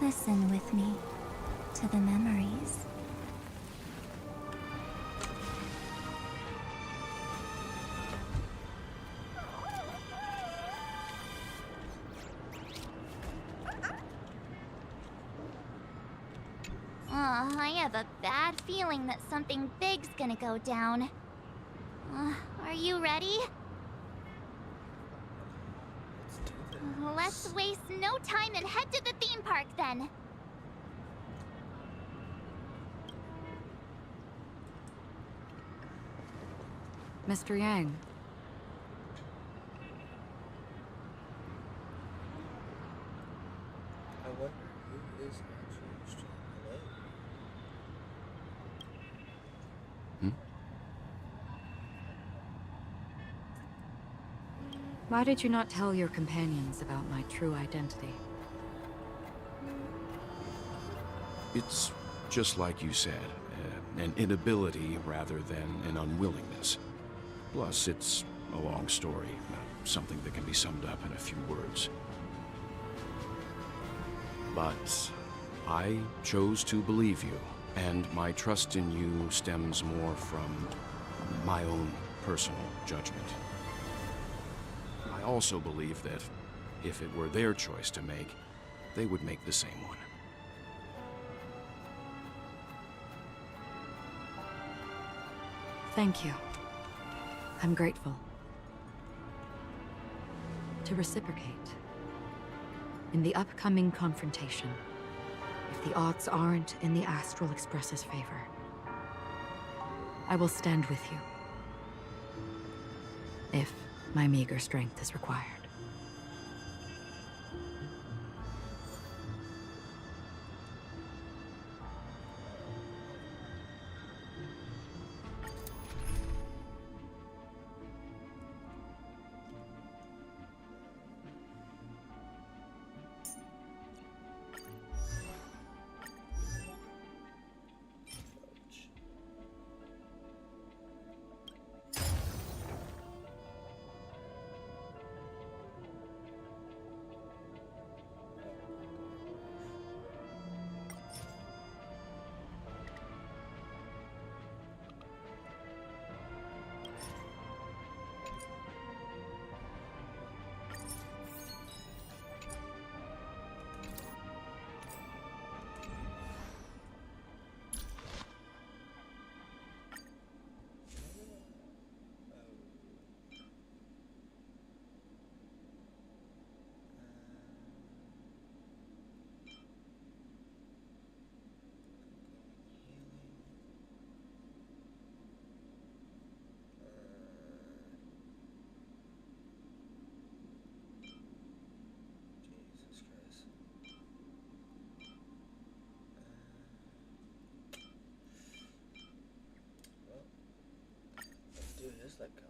Listen with me to the memories. I have a bad feeling that something big's gonna go down. Are you ready? Let's waste no time and head to the theme park then. Mr. Yang. I wonder who is actually streaming. Hello? Why did you not tell your companions about my true identity? It's just like you said, an inability rather than an unwillingness. Plus, it's a long story, not something that can be summed up in a few words. But I chose to believe you, and my trust in you stems more from my own personal judgment. I also believe that if it were their choice to make, they would make the same one. Thank you. I'm grateful. To reciprocate, in the upcoming confrontation, if the odds aren't in the Astral Express's favor, I will stand with you. If my meager strength is required. Jesus Christ. Well, let's do his leg count.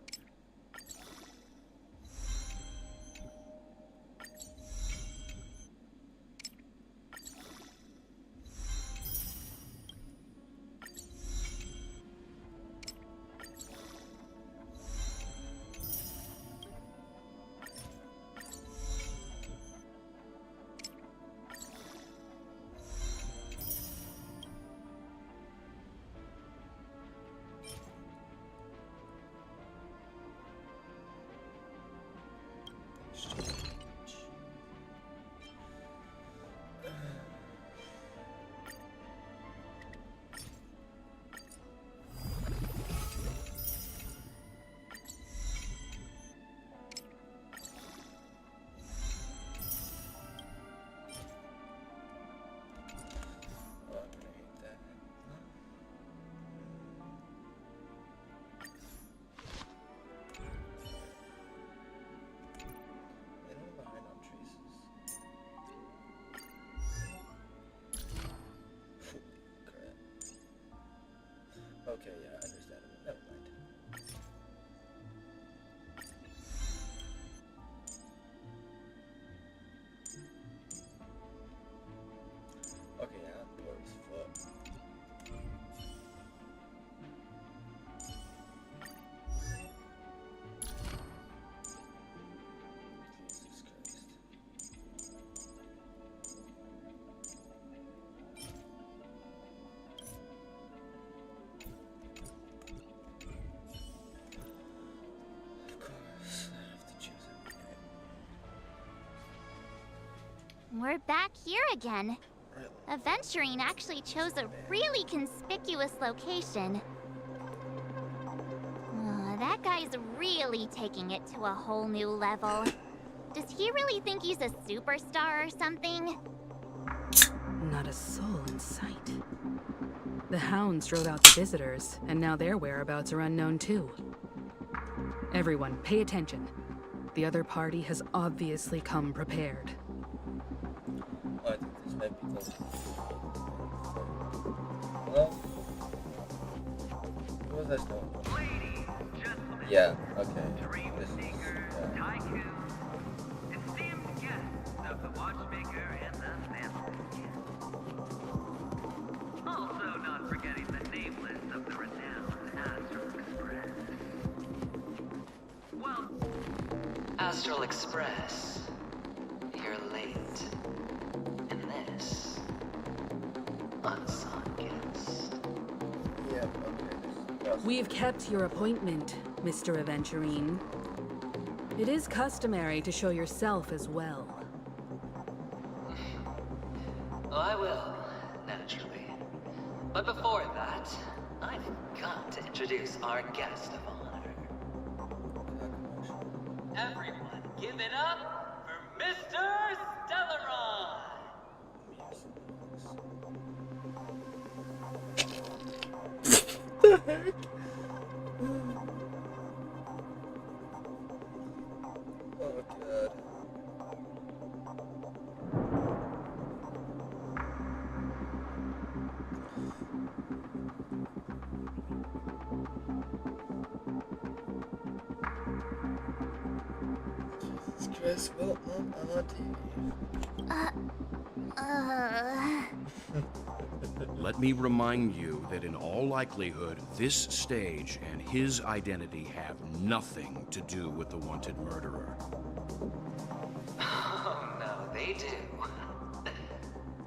Okay, yeah, understandable. Never mind. Okay, yeah, I'm bored as fuck. Jesus Christ. We're back here again. Aventurine actually chose a really conspicuous location. That guy's really taking it to a whole new level. Does he really think he's a superstar or something? Not a soul in sight. The hounds drove out the visitors, and now their whereabouts are unknown too. Everyone, pay attention. The other party has obviously come prepared. Oh, I think this might be close. Hello? Who was that still? Yeah, okay. This is, Also not forgetting the nameless of the renowned Astral Express. Well, Astral Express, you're late. And this, unsung guest. yeah, okay. This is We've kept your appointment, Mr. Aventurine. It is customary to show yourself as well. Oh, I will, naturally. But before that, I've got to introduce our guest of honor. Everyone, give it up for Mr. Stellaron! the heck? Oh god. Jesus Christ, well, I'm on TV. Let me remind you that in all likelihood, this stage and his identity have nothing to do with the wanted murderer. Oh no, they do.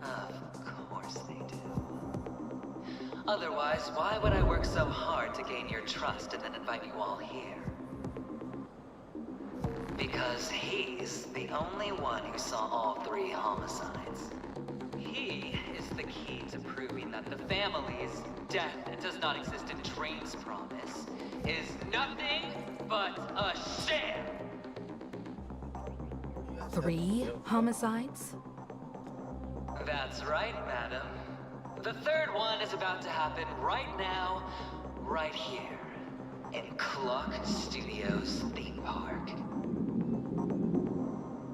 Of course they do. Otherwise, why would I work so hard to gain your trust and then invite you all here? Because he's the only one who saw all 3 homicides. He is the key to proving that the family's death does not exist in Train's promise is nothing but a sham. 3 homicides? That's right, madam. The 3rd one is about to happen right now, right here, in Clock Studios theme park.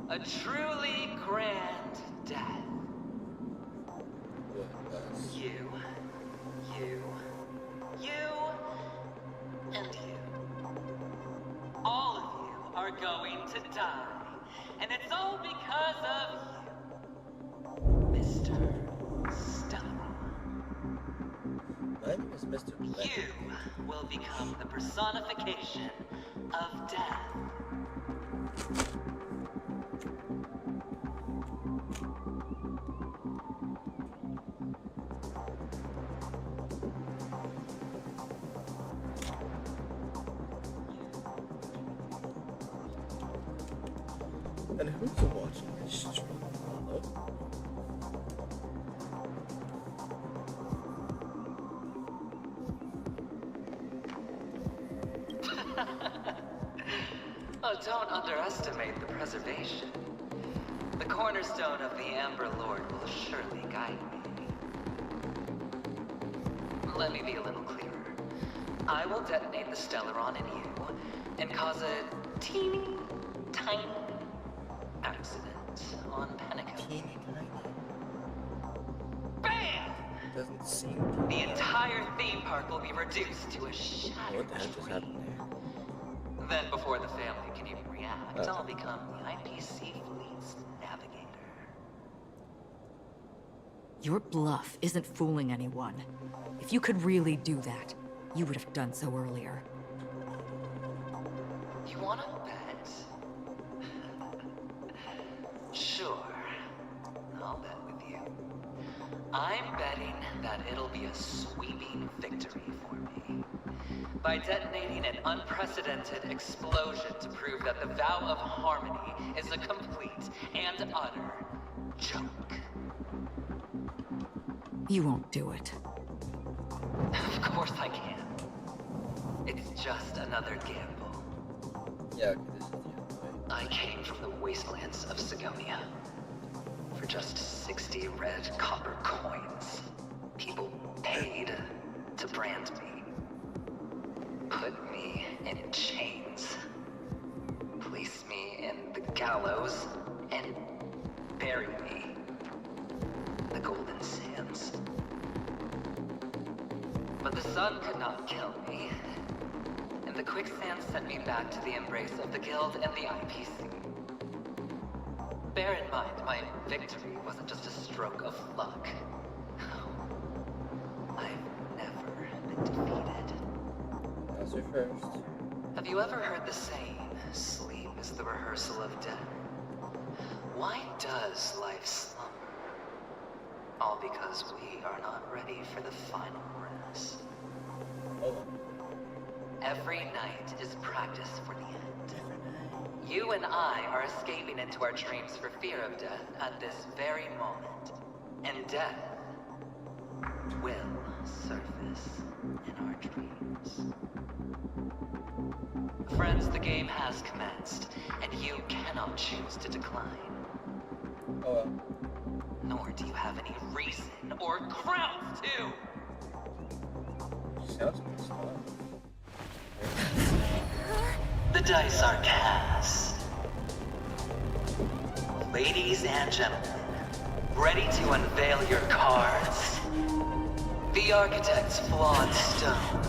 A truly grand death. You, and you. All of you are going to die. And it's all because of you, Mr. Stellaron. My name is Mr. Black. You will become the personification of death. And who's watching this stream? Hello? Oh, don't underestimate the preservation. The cornerstone of the Amber Lord will surely guide me. Let me be a little clearer. I will detonate the Stellaron in you and cause a teeny, tiny accident on Panico. Teeny tiny. BAM! Doesn't seem The entire theme park will be reduced to a What shattered the heck just tree. happened there? Then, before the family can even react, I'll become the IPC fleet's navigator. Your bluff isn't fooling anyone. If you could really do that, you would have done so earlier. You wanna bet? Sure. I'll bet with you. I'm betting that it'll be a sweeping victory for me. By detonating an unprecedented explosion to prove that the vow of harmony is a complete and utter joke. You won't do it. Of course I can. It's just another gamble. Yeah, okay, this is the other way. I came from the wastelands of Sigonia. For just 60 red copper coins, people paid to brand me. Put me in chains. Place me in the gallows and bury me in the golden sands. But the sun could not kill me, and the quicksand sent me back to the embrace of the Guild and the IPC. Bear in mind, my victory wasn't just a stroke of luck. I've never been defeated. That's your first. Have you ever heard the saying, sleep is the rehearsal of death? Why does life slumber? All because we are not ready for the final rest. Hold on. Every night is practice for the end. You and I are escaping into our dreams for fear of death at this very moment. And death will surface in our dreams. Friends, the game has commenced, and you cannot choose to decline. Oh well. Nor do you have any reason or grounds to! Sounds pissed off. The dice are cast. Ladies and gentlemen, ready to unveil your cards? The Architect's flawed stone.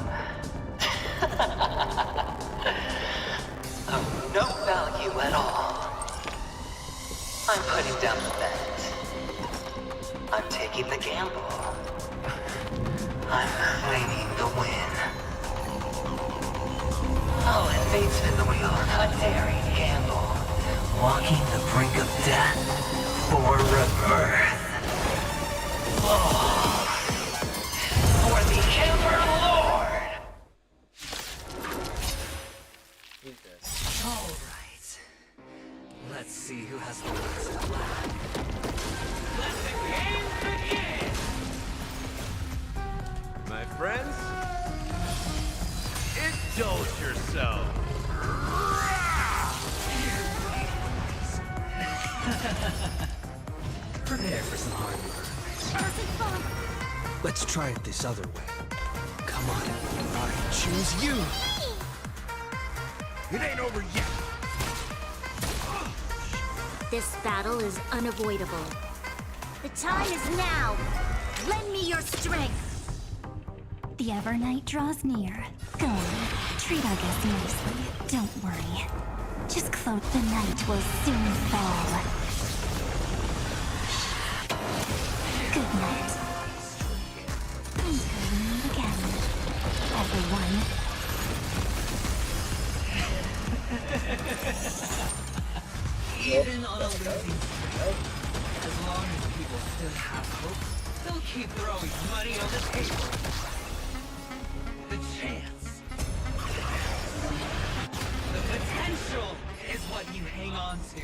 Of no value at all. I'm putting down the bet. I'm taking the gamble. I'm claiming the win. I'll invade spin the wheel, a daring gamble. Walking the brink of death for rebirth. Oh, for the Emperor Lord! Jesus. Alright. Let's see who has the last laugh. Let the game begin! My friends, indulge yourself. Prepare for some hard work. Let's try it this other way. Come on, I choose you. It ain't over yet. This battle is unavoidable. The time is now! Lend me your strength! The Evernight draws near. Go on, treat our guests nicely. Don't worry. Just cloak the night will soon fall. Good night. Until we meet again, everyone. Even on a losing streak, as long as people still have hope, they'll keep throwing money on the table. The chance. The potential is what you hang on to.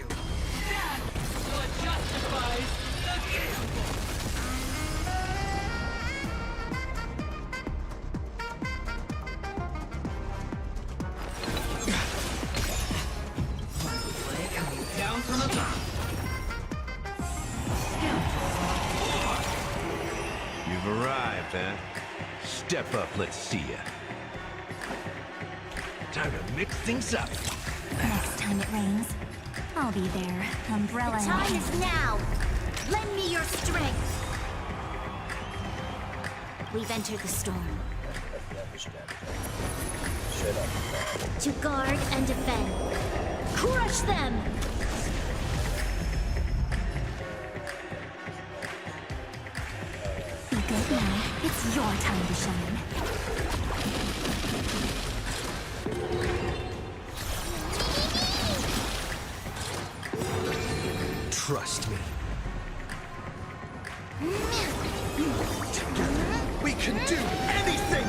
That's what justifies the gamble. Play coming down from above. You've arrived, huh? Step up, let's see ya. Time to mix things up. Next time it rains, I'll be there, umbrella The in time hand. is now! Lend me your strength! We've entered the storm. Shut up. To guard and defend. Crush them! Be good now. It's your time to shine. Trust me. Together, we can do anything!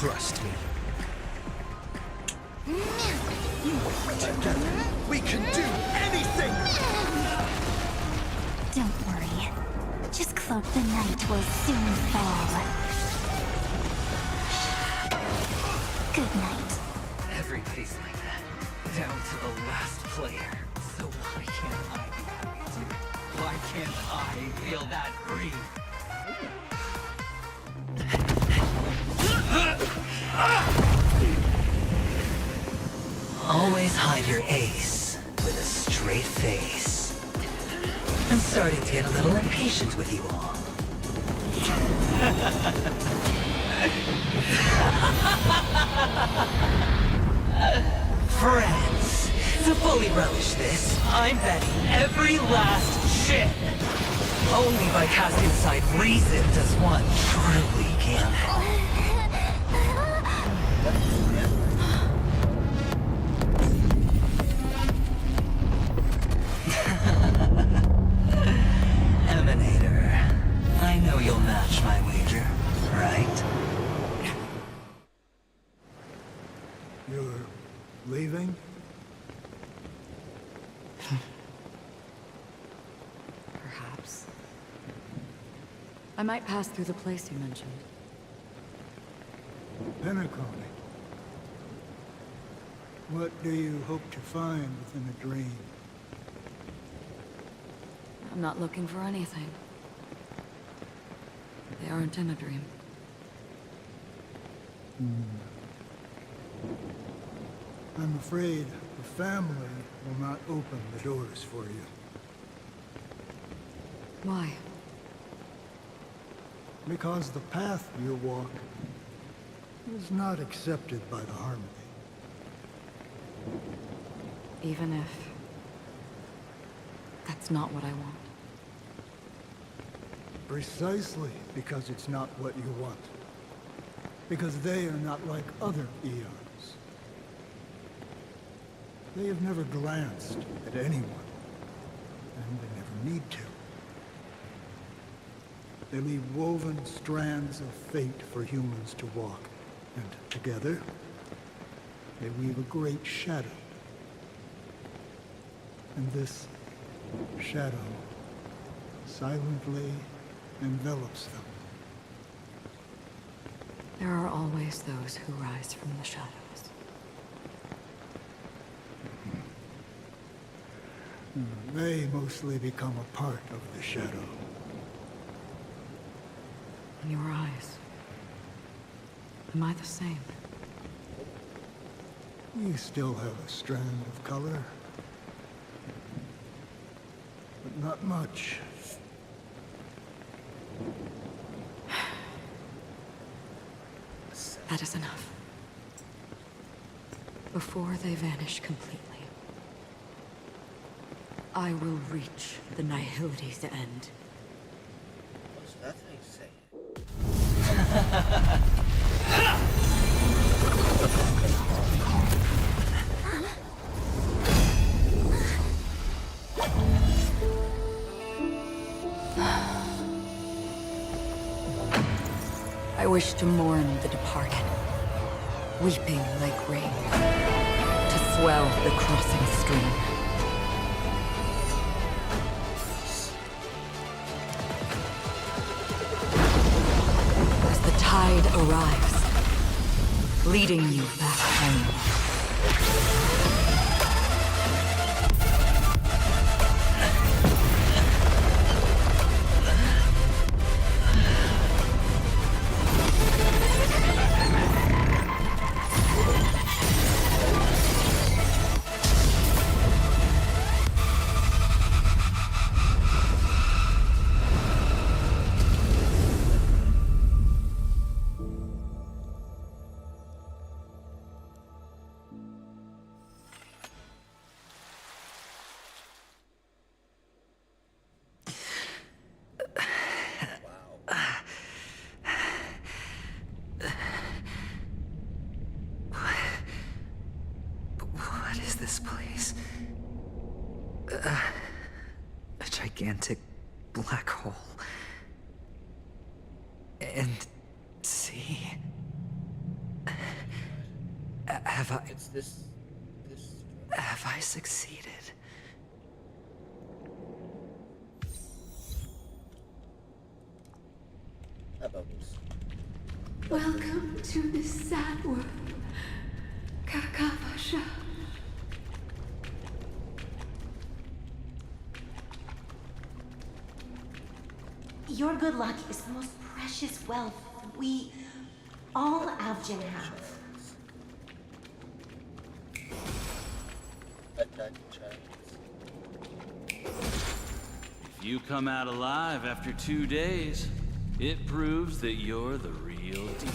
Trust me. Together, we can do anything! Don't worry. Just cloak the night will soon fall. Good night. Everybody's like that, down to the last player. So why can't I be happy too? Why can't I feel that grief? Always hide your ace with a straight face. I'm starting to get a little impatient with you all. Friends, to fully relish this, I'm betting every last chip. Only by casting aside reason does one truly gamble. Emanator, I know you'll match my wager, right? You're leaving? Perhaps. I might pass through the place you mentioned. Penacony. What do you hope to find within a dream? I'm not looking for anything. They aren't in a dream. I'm afraid the family will not open the doors for you. Why? Because the path you walk is not accepted by the Harmony. Even if... that's not what I want. Precisely because it's not what you want. Because they are not like other eons. They have never glanced at anyone, and they never need to. They leave woven strands of fate for humans to walk, and together, they weave a great shadow. And this shadow silently envelops them. There are always those who rise from the shadows. They mostly become a part of the shadow. In your eyes. Am I the same? You still have a strand of color. But not much. That is enough. Before they vanish completely, I will reach the nihility's end. That's how you say it. I wish to mourn the departed, weeping like rain, to swell the crossing stream. As the tide arrives, leading you back home. What is this place? A gigantic black hole. And sea. Have I... It's this... Have I succeeded? Bubbles. Welcome to this sad world, Kakavasha. Your good luck is the most precious wealth we, all Avgin, have. Attack chance. If you come out alive after 2 days, it proves that you're the real deal.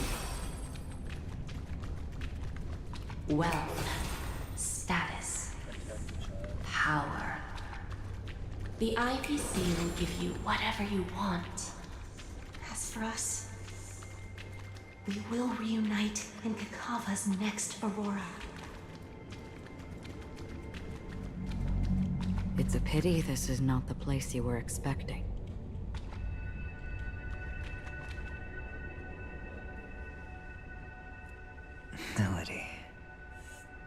Wealth, status, power. The IPC will give you whatever you want. As for us, we will reunite in Kakava's next Aurora. It's a pity this is not the place you were expecting. Melody.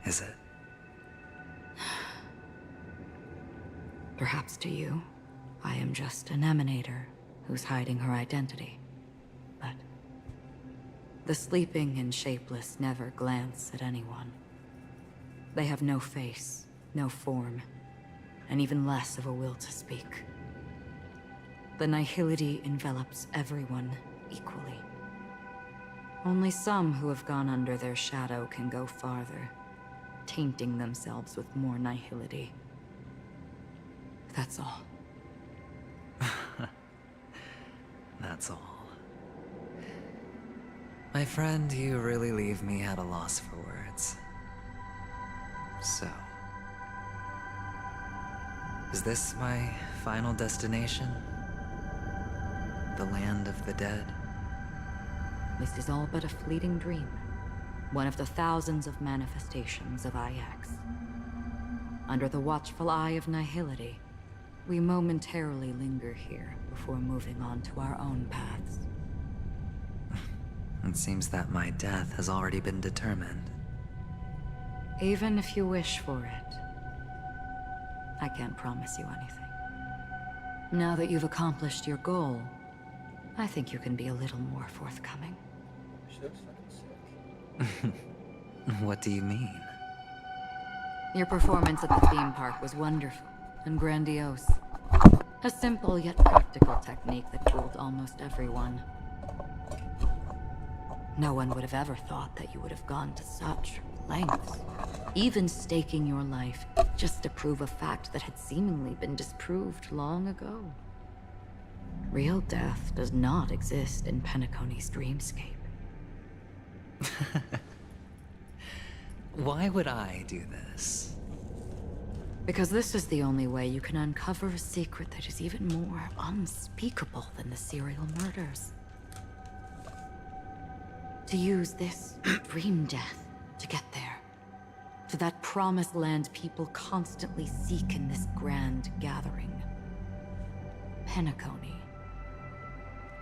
Is it? Perhaps to you, I am just an emanator who's hiding her identity. But the sleeping and shapeless never glance at anyone. They have no face, no form, and even less of a will to speak. The nihility envelops everyone equally. Only some who have gone under their shadow can go farther, tainting themselves with more nihility. That's all. That's all. My friend, you really leave me at a loss for words. So... is this my final destination? The land of the dead? This is all but a fleeting dream. One of the thousands of manifestations of IX. Under the watchful eye of nihility, we momentarily linger here before moving on to our own paths. It seems that my death has already been determined. Even if you wish for it, I can't promise you anything. Now that you've accomplished your goal, I think you can be a little more forthcoming. She looks fucking sick. What do you mean? Your performance at the theme park was wonderful and grandiose. A simple yet practical technique that fooled almost everyone. No one would have ever thought that you would have gone to such lengths, even staking your life just to prove a fact that had seemingly been disproved long ago. Real death does not exist in Penacony's dreamscape. Why would I do this? Because this is the only way you can uncover a secret that is even more unspeakable than the serial murders. To use this dream death to get there. To that promised land people constantly seek in this grand gathering. Penacony.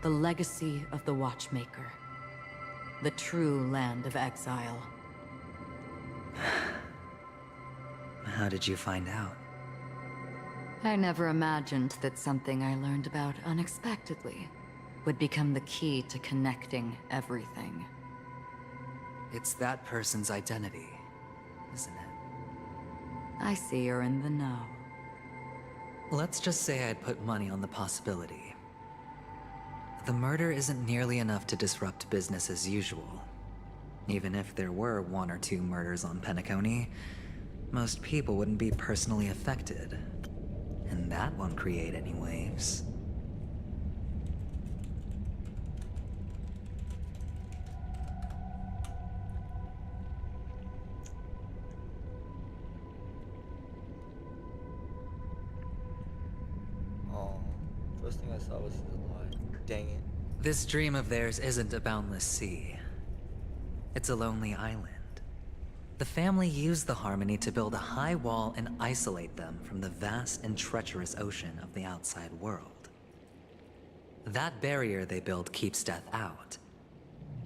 The legacy of the Watchmaker. The true land of exile. How did you find out? I never imagined that something I learned about unexpectedly would become the key to connecting everything. It's that person's identity, isn't it? I see you're in the know. Let's just say I'd put money on the possibility. The murder isn't nearly enough to disrupt business as usual. Even if there were 1 or 2 murders on Penacony, most people wouldn't be personally affected. And that won't create any waves. Oh, first thing I saw was the line. Dang it. This dream of theirs isn't a boundless sea. It's a lonely island. The family used the Harmony to build a high wall and isolate them from the vast and treacherous ocean of the outside world. That barrier they built keeps death out.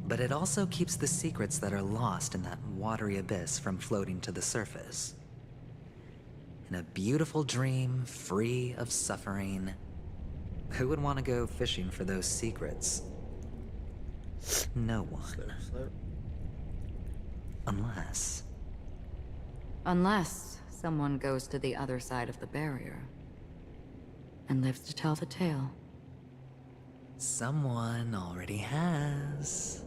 but it also keeps the secrets that are lost in that watery abyss from floating to the surface. In a beautiful dream, free of suffering, who would want to go fishing for those secrets? No one. Slurp. Unless someone goes to the other side of the barrier and lives to tell the tale. Someone already has.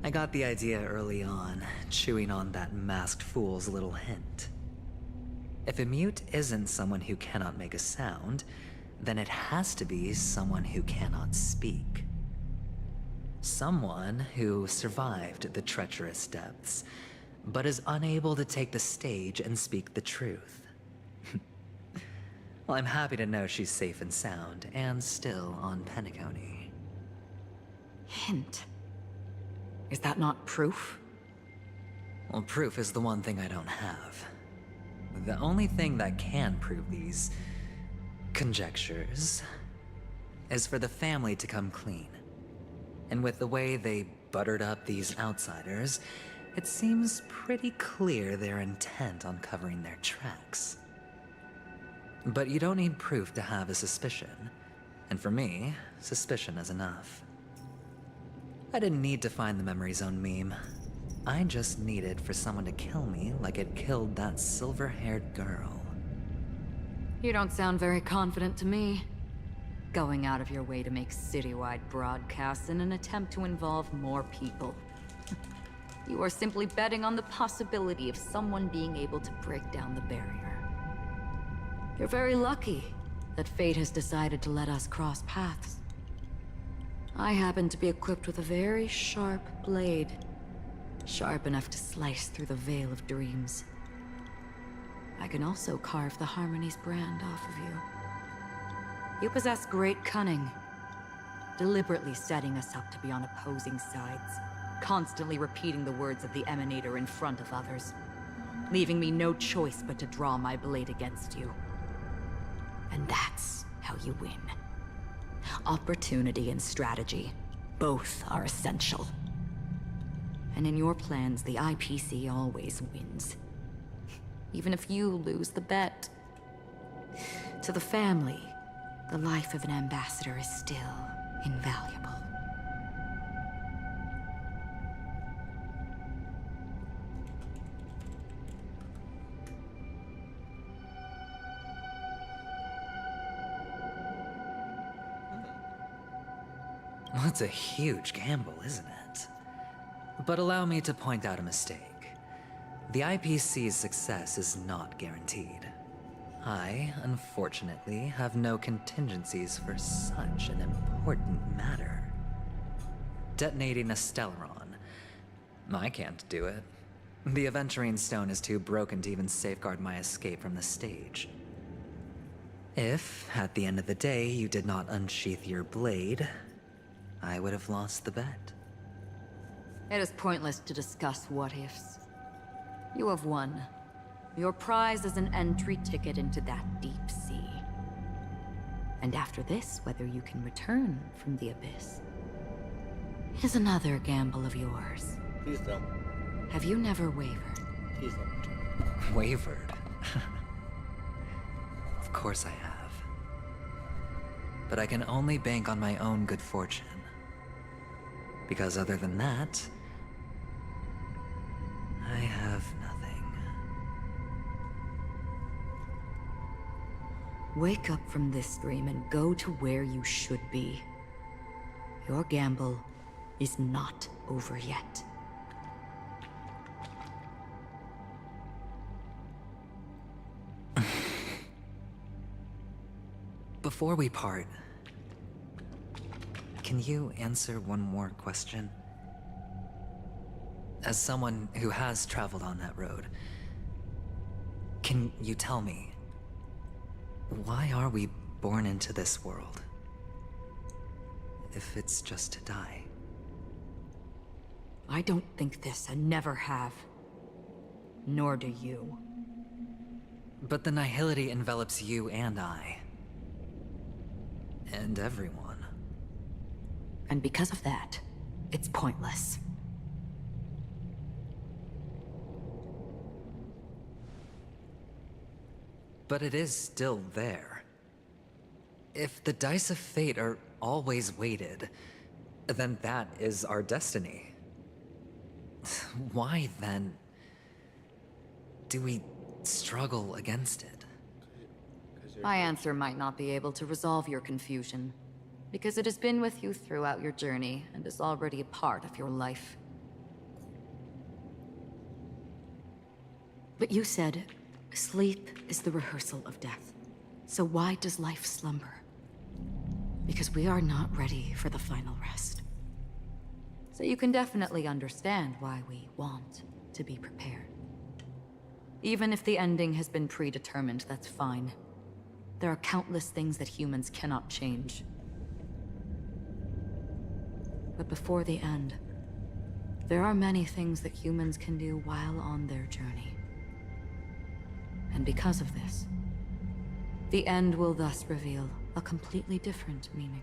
I got the idea early on, chewing on that masked fool's little hint. If a mute isn't someone who cannot make a sound, then it has to be someone who cannot speak. Someone who survived the treacherous depths, but is unable to take the stage and speak the truth. Well, I'm happy to know she's safe and sound, and still on Penacony. Hint? Is that not proof? Well, proof is the one thing I don't have. The only thing that can prove these conjectures is for the family to come clean. And with the way they buttered up these outsiders, it seems pretty clear they're intent on covering their tracks. But you don't need proof to have a suspicion. And for me, suspicion is enough. I didn't need to find the Memory Zone meme. I just needed for someone to kill me like it killed that silver-haired girl. You don't sound very confident to me. Going out of your way to make citywide broadcasts in an attempt to involve more people. You are simply betting on the possibility of someone being able to break down the barrier. You're very lucky that fate has decided to let us cross paths. I happen to be equipped with a very sharp blade. Sharp enough to slice through the veil of dreams. I can also carve the Harmony's brand off of you. You possess great cunning, deliberately setting us up to be on opposing sides, constantly repeating the words of the Emanator in front of others, leaving me no choice but to draw my blade against you. And that's how you win. Opportunity and strategy, both are essential. And in your plans, the IPC always wins. Even if you lose the bet. To the family, the life of an ambassador is still invaluable. Well, it's a huge gamble, isn't it? But allow me to point out a mistake. The IPC's success is not guaranteed. I, unfortunately, have no contingencies for such an important matter. Detonating a Stellaron. I can't do it. The Aventurine Stone is too broken to even safeguard my escape from the stage. If, at the end of the day, you did not unsheath your blade, I would have lost the bet. It is pointless to discuss what-ifs. You have won. Your prize is an entry ticket into that deep sea. And after this, whether you can return from the abyss is another gamble of yours. Please don't. Have you never wavered? Please don't. Wavered? Of course I have. But I can only bank on my own good fortune. Because other than that, I have nothing. Wake up from this dream and go to where you should be. Your gamble is not over yet. Before we part, can you answer one more question? As someone who has traveled on that road, can you tell me, why are we born into this world? If it's just to die. I don't think this and never have. Nor do you. But the nihility envelops you and I. And everyone. And because of that, It's pointless. But it is still there. If the dice of fate are always weighted, then that is our destiny. Why, then, do we struggle against it? My answer might not be able to resolve your confusion, because it has been with you throughout your journey and is already a part of your life. But you said, sleep is the rehearsal of death. So why does life slumber? Because we are not ready for the final rest. So you can definitely understand why we want to be prepared. Even if the ending has been predetermined, that's fine. There are countless things that humans cannot change. But before the end, there are many things that humans can do while on their journey. And because of this, the end will thus reveal a completely different meaning.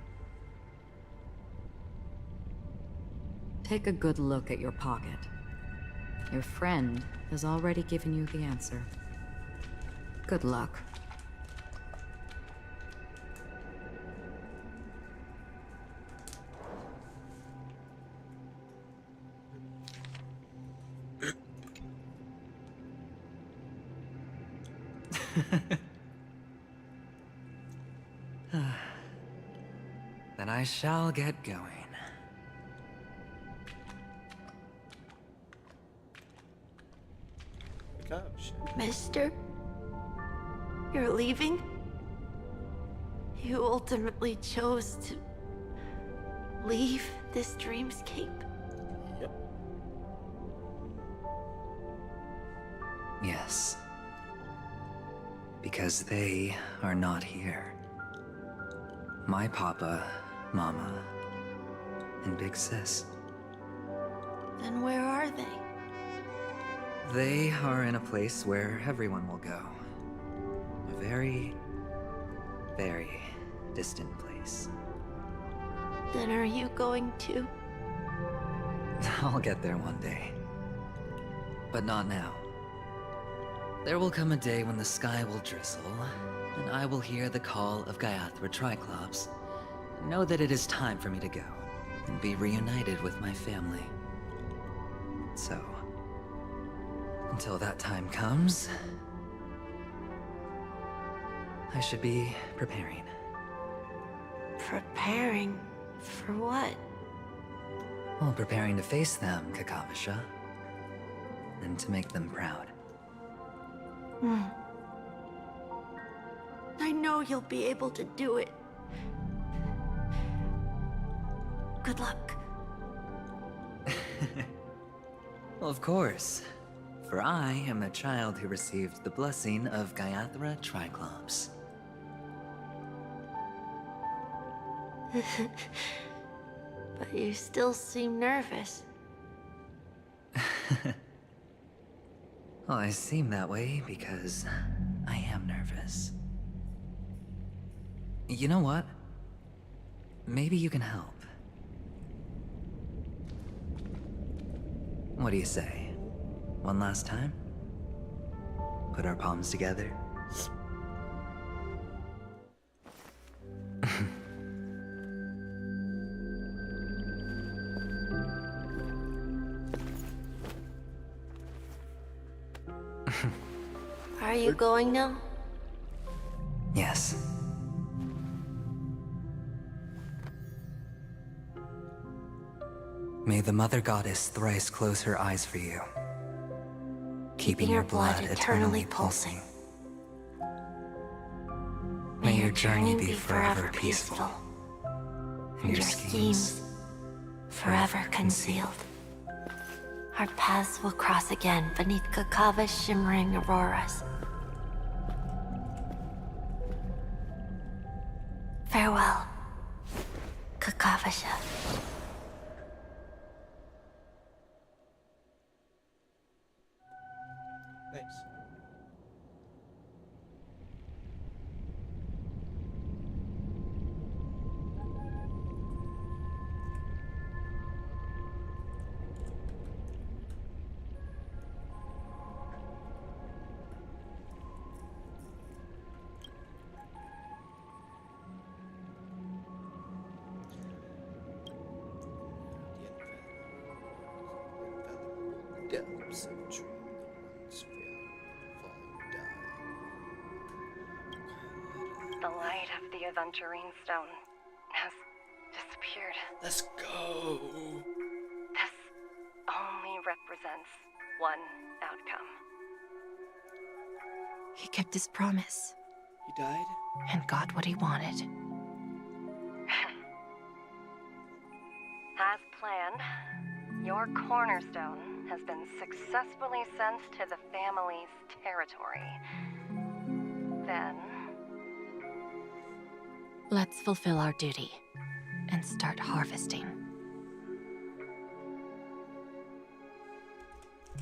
Take a good look at your pocket. Your friend has already given you the answer. Good luck. Then I shall get going. Gosh. Mister? You're leaving? You ultimately chose to leave this dreamscape? Yep. Yes. Because they are not here. My papa, mama, and big sis. Then where are they? They are in a place where everyone will go. A very, very distant place. Then are you going to? I'll get there one day. But not now. There will come a day when the sky will drizzle, and I will hear the call of Gaiathra Triclops, and know that it is time for me to go, and be reunited with my family. So, until that time comes, I should be preparing. Preparing for what? Well, preparing to face them, Kakavasha, and to make them proud. I know you'll be able to do it. Good luck. Well, of course. For I am a child who received the blessing of Gaiathra Triclops. But you still seem nervous. Well, I seem that way because I am nervous. You know what? Maybe you can help. What do you say? One last time? Put our palms together? Are you going now? Yes. May the Mother Goddess thrice close her eyes for you, keeping your blood eternally pulsing. May your journey be forever peaceful, and your schemes forever concealed. Our paths will cross again beneath Kakava's shimmering auroras. Farewell, Kakavasha. Nice. depths of a dream, the ones falling die. The light of the Aventurine Stone has disappeared. Let's go! This only represents one outcome. He kept his promise He died? and got what he wanted. As planned, your cornerstone has been successfully sent to the family's territory. Then, Let's fulfill our duty and start harvesting.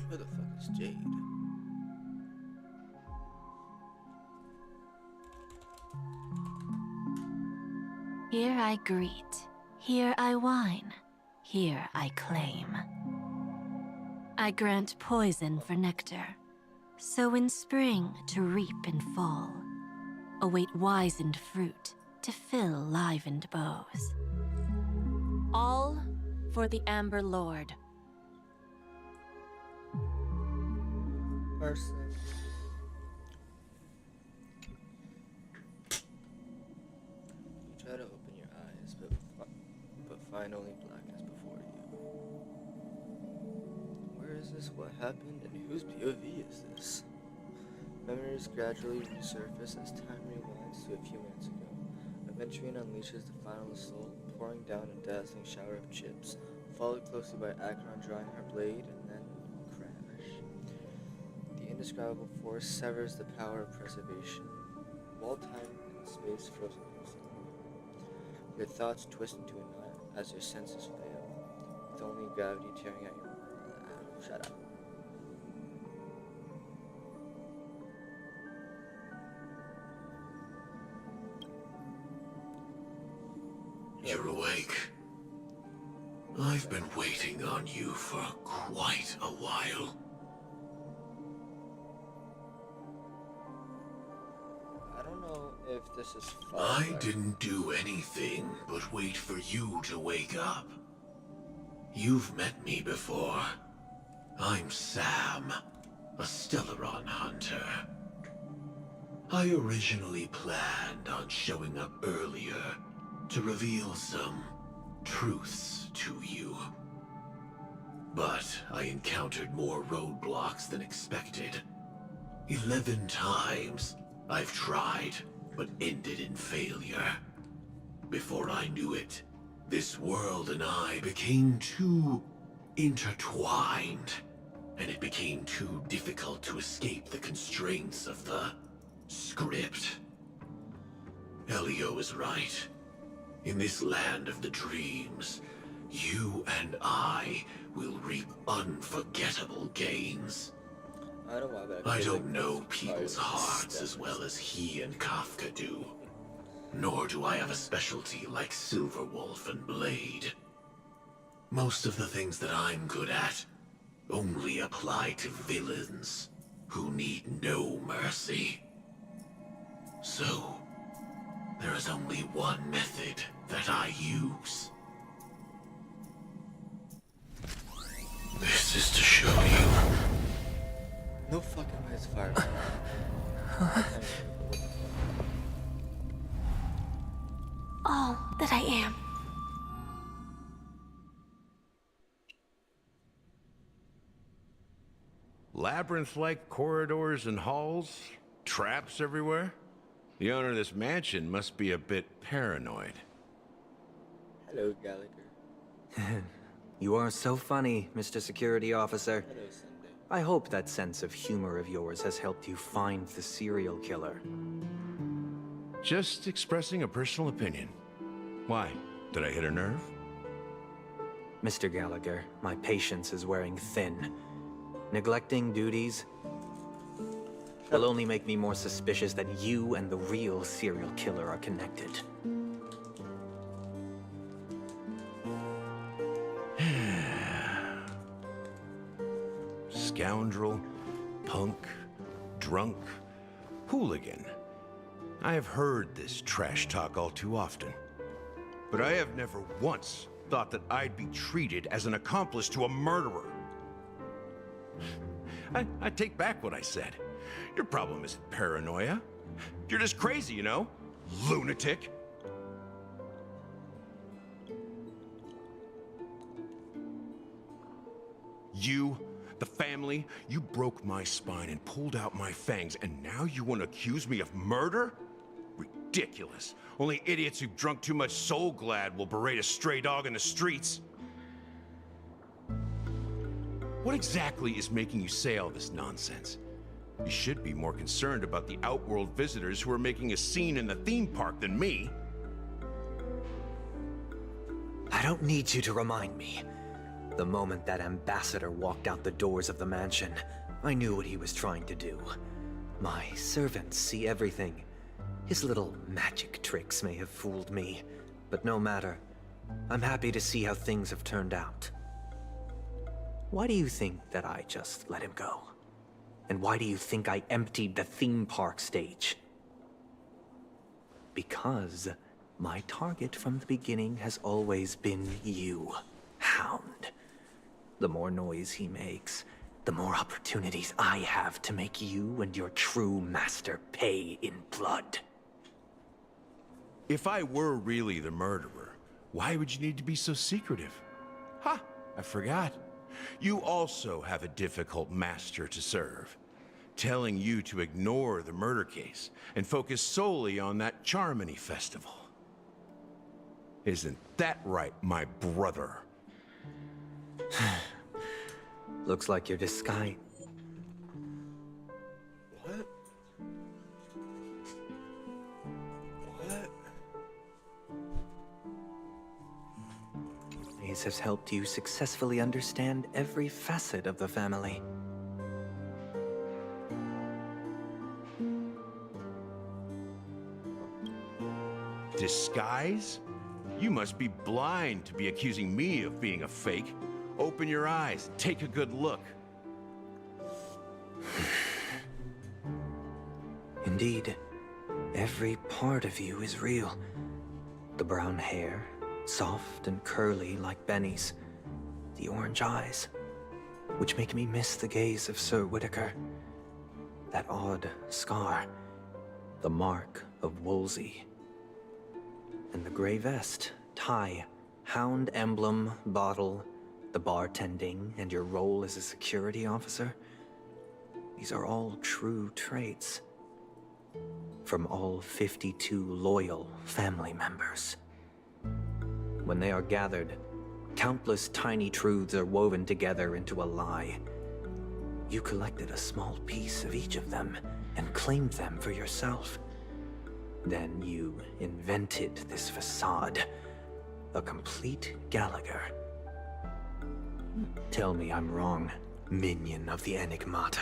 Where the fuck is Jade? Here I greet, here I whine, here I claim. I grant poison for nectar, sow in spring to reap in fall, await wizened fruit to fill livened bows. All for the Amber Lord. Person. You try to open your eyes, but find only blackness before you. Where is this? What happened? And whose POV is this? Memories gradually resurface as time rewinds to a few minutes ago. Aventurine unleashes the final assault, pouring down a dazzling shower of chips, followed closely by Acheron drawing her blade, and then crash. The indescribable force severs the power of preservation, while time and space frozen instantly. Your thoughts twist into a knot as your senses fail, with only gravity tearing at your... Shut up. You're awake. I've been waiting on you for quite a while. I don't know if this is fun. I didn't do anything but wait for you to wake up. You've met me before. I'm Sam, a Stellaron hunter. I originally planned on showing up earlier to reveal some truths to you. But I encountered more roadblocks than expected. 11 times I've tried, but ended in failure. Before I knew it, this world and I became too intertwined, and it became too difficult to escape the constraints of the script. Elio is right. In this land of the dreams, you and I will reap unforgettable gains. I don't know people's hearts as well as he and Kafka do. Nor do I have a specialty like Silverwolf and Blade. Most of the things that I'm good at only apply to villains who need no mercy. So, there is only one method that I use. This is to show you. No fucking way it's fire. All that I am. Labyrinth-like corridors and halls? Traps everywhere? The owner of this mansion must be a bit paranoid. Hello, Gallagher. You are so funny, Mr. Security Officer. Hello, Sunday. I hope that sense of humor of yours has helped you find the serial killer. Just expressing a personal opinion. Why? Did I hit a nerve? Mr. Gallagher, my patience is wearing thin. Neglecting duties will only make me more suspicious that you and the real serial killer are connected. Scoundrel, punk, drunk, hooligan. I have heard this trash talk all too often. But I have never once thought that I'd be treated as an accomplice to a murderer. I take back what I said. Your problem isn't paranoia. You're just crazy, you know? Lunatic. You, the family, you broke my spine and pulled out my fangs, and now you want to accuse me of murder? Ridiculous. Only idiots who've drunk too much Soul Glad will berate a stray dog in the streets. What exactly is making you say all this nonsense? You should be more concerned about the Outworld visitors who are making a scene in the theme park than me. I don't need you to remind me. The moment that ambassador walked out the doors of the mansion, I knew what he was trying to do. My servants see everything. His little magic tricks may have fooled me, but no matter. I'm happy to see how things have turned out. Why do you think that I just let him go? And why do you think I emptied the theme park stage? Because my target from the beginning has always been you, Hound. The more noise he makes, the more opportunities I have to make you and your true master pay in blood. If I were really the murderer, why would you need to be so secretive? Ha! I forgot. You also have a difficult master to serve, telling you to ignore the murder case and focus solely on that Charmony festival. Isn't that right, my brother? Looks like your disguise. What? What? Ace has helped you successfully understand every facet of the family. Disguise? You must be blind to be accusing me of being a fake. Open your eyes, take a good look. Indeed, every part of you is real. The brown hair, soft and curly like Benny's. The orange eyes, which make me miss the gaze of Sir Whitaker. That odd scar, the mark of Wolsey. And the gray vest, tie, hound emblem, bottle, the bartending, and your role as a security officer. These are all true traits. From all 52 loyal family members. When they are gathered, countless tiny truths are woven together into a lie. You collected a small piece of each of them and claimed them for yourself. Then you invented this facade, a complete Gallagher. Tell me I'm wrong, minion of the Enigmata.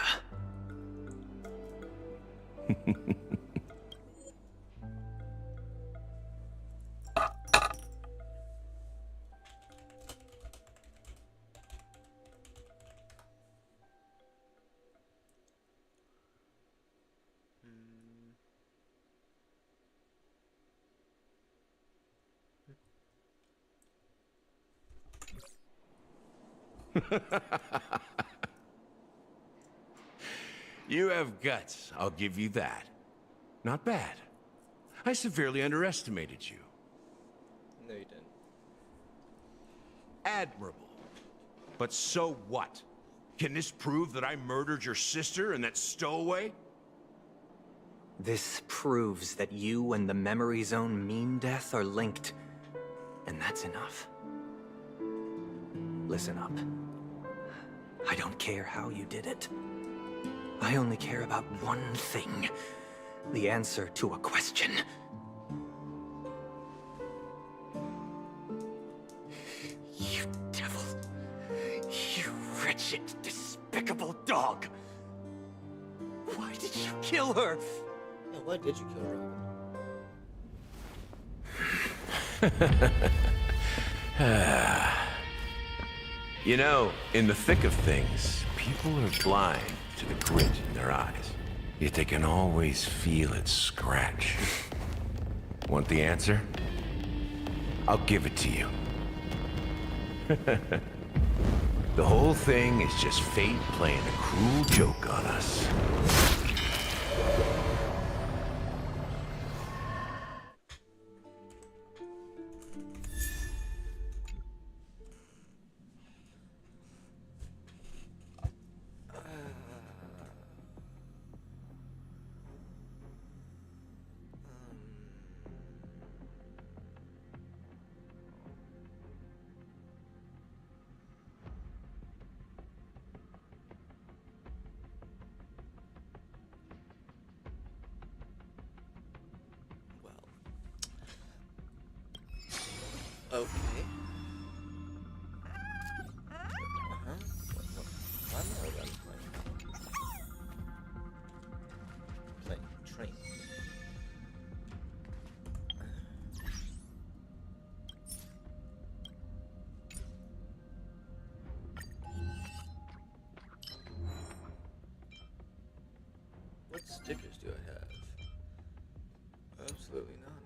You have guts, I'll give you that. Not bad. I severely underestimated you. No, you didn't. Admirable. But so what? Can this prove that I murdered your sister and that stowaway? This proves that you and the Memory Zone Meme Death are linked. And that's enough. Listen up. I don't care how you did it. I only care about one thing. The answer to a question. You devil. You wretched, despicable dog. Why did you kill her? Yeah, why did you kill Robin? You know, in the thick of things, people are blind to the grit in their eyes. Yet they can always feel it scratch. Want the answer? I'll give it to you. The whole thing is just fate playing a cruel joke on us. Okay. I'm not done playing train. What stickers do I have? Absolutely none.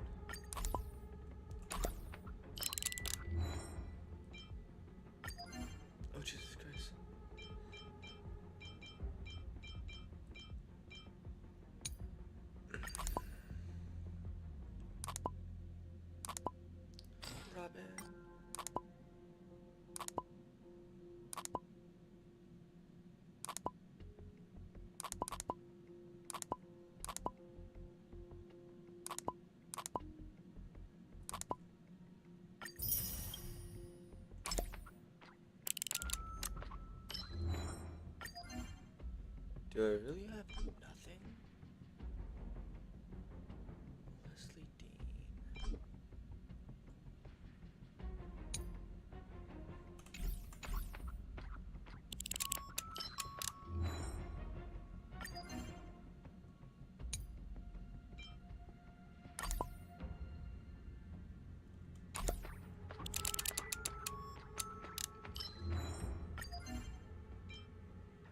Oh, Jesus Christ. Robin. Do I really have nothing? Leslie Dean.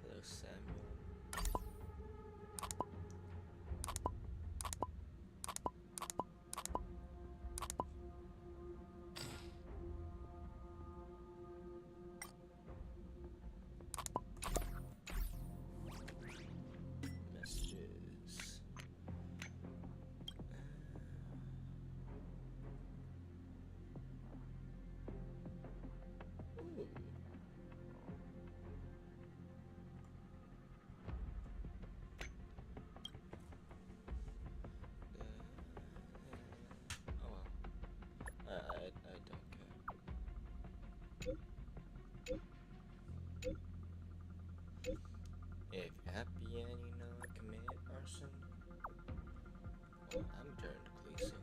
Hello, Samuel. Messages. Ooh. Oh well. I don't care. If you're happy and you know I committed arson, well, I'm turned policing.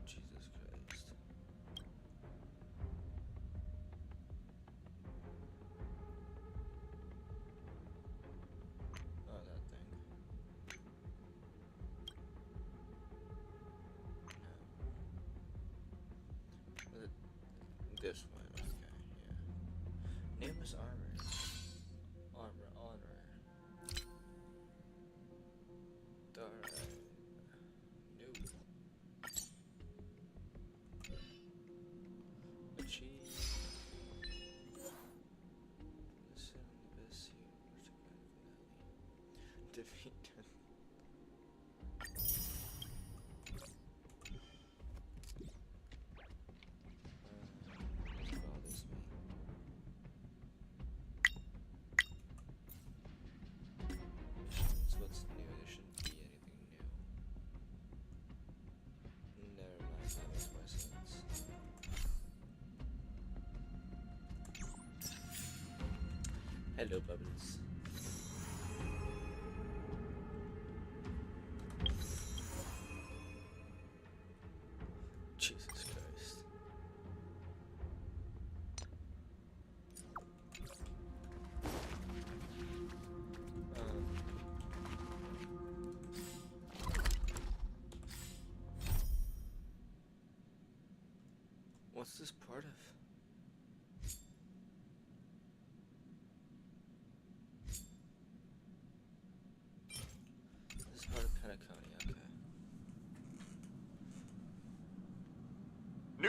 Jesus Christ. Oh, that thing. No. This one, okay, yeah. Nameless armor. Honor. Alright. New. Achieve. Listen on the best scene. Defeat. Bothers me. Missions, what's new? There shouldn't be anything new. Never mind, that makes more sense. Hello, Bubbles. Jesus Christ. What's this part of?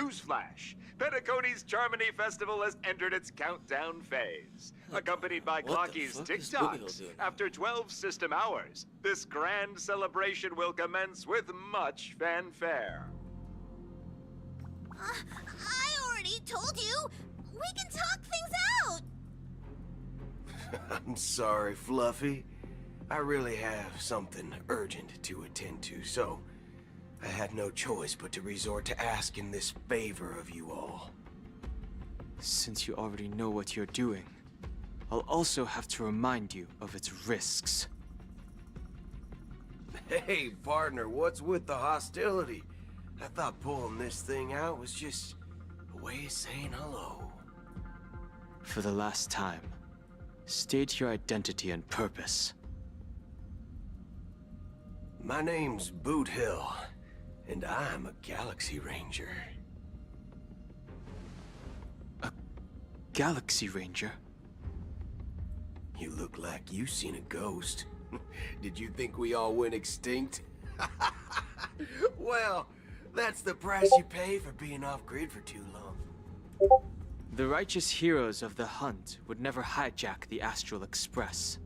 Newsflash! Penacony's Charmony Festival has entered its countdown phase. Accompanied by What the Clocky's fuck is Booby Hole TikToks, doing? after 12 system hours, this grand celebration will commence with much fanfare. I already told you! We can talk things out! I'm sorry, Fluffy. I really have something urgent to attend to, so I had no choice but to resort to asking this favor of you all. Since you already know what you're doing, I'll also have to remind you of its risks. Hey, partner, what's with the hostility? I thought pulling this thing out was just a way of saying hello. For the last time, state your identity and purpose. My name's Boot Hill, and I'm a Galaxy Ranger. A Galaxy Ranger? You look like you seen a ghost. Did you think we all went extinct? Well, that's the price you pay for being off-grid for too long. The righteous heroes of the hunt would never hijack the Astral Express.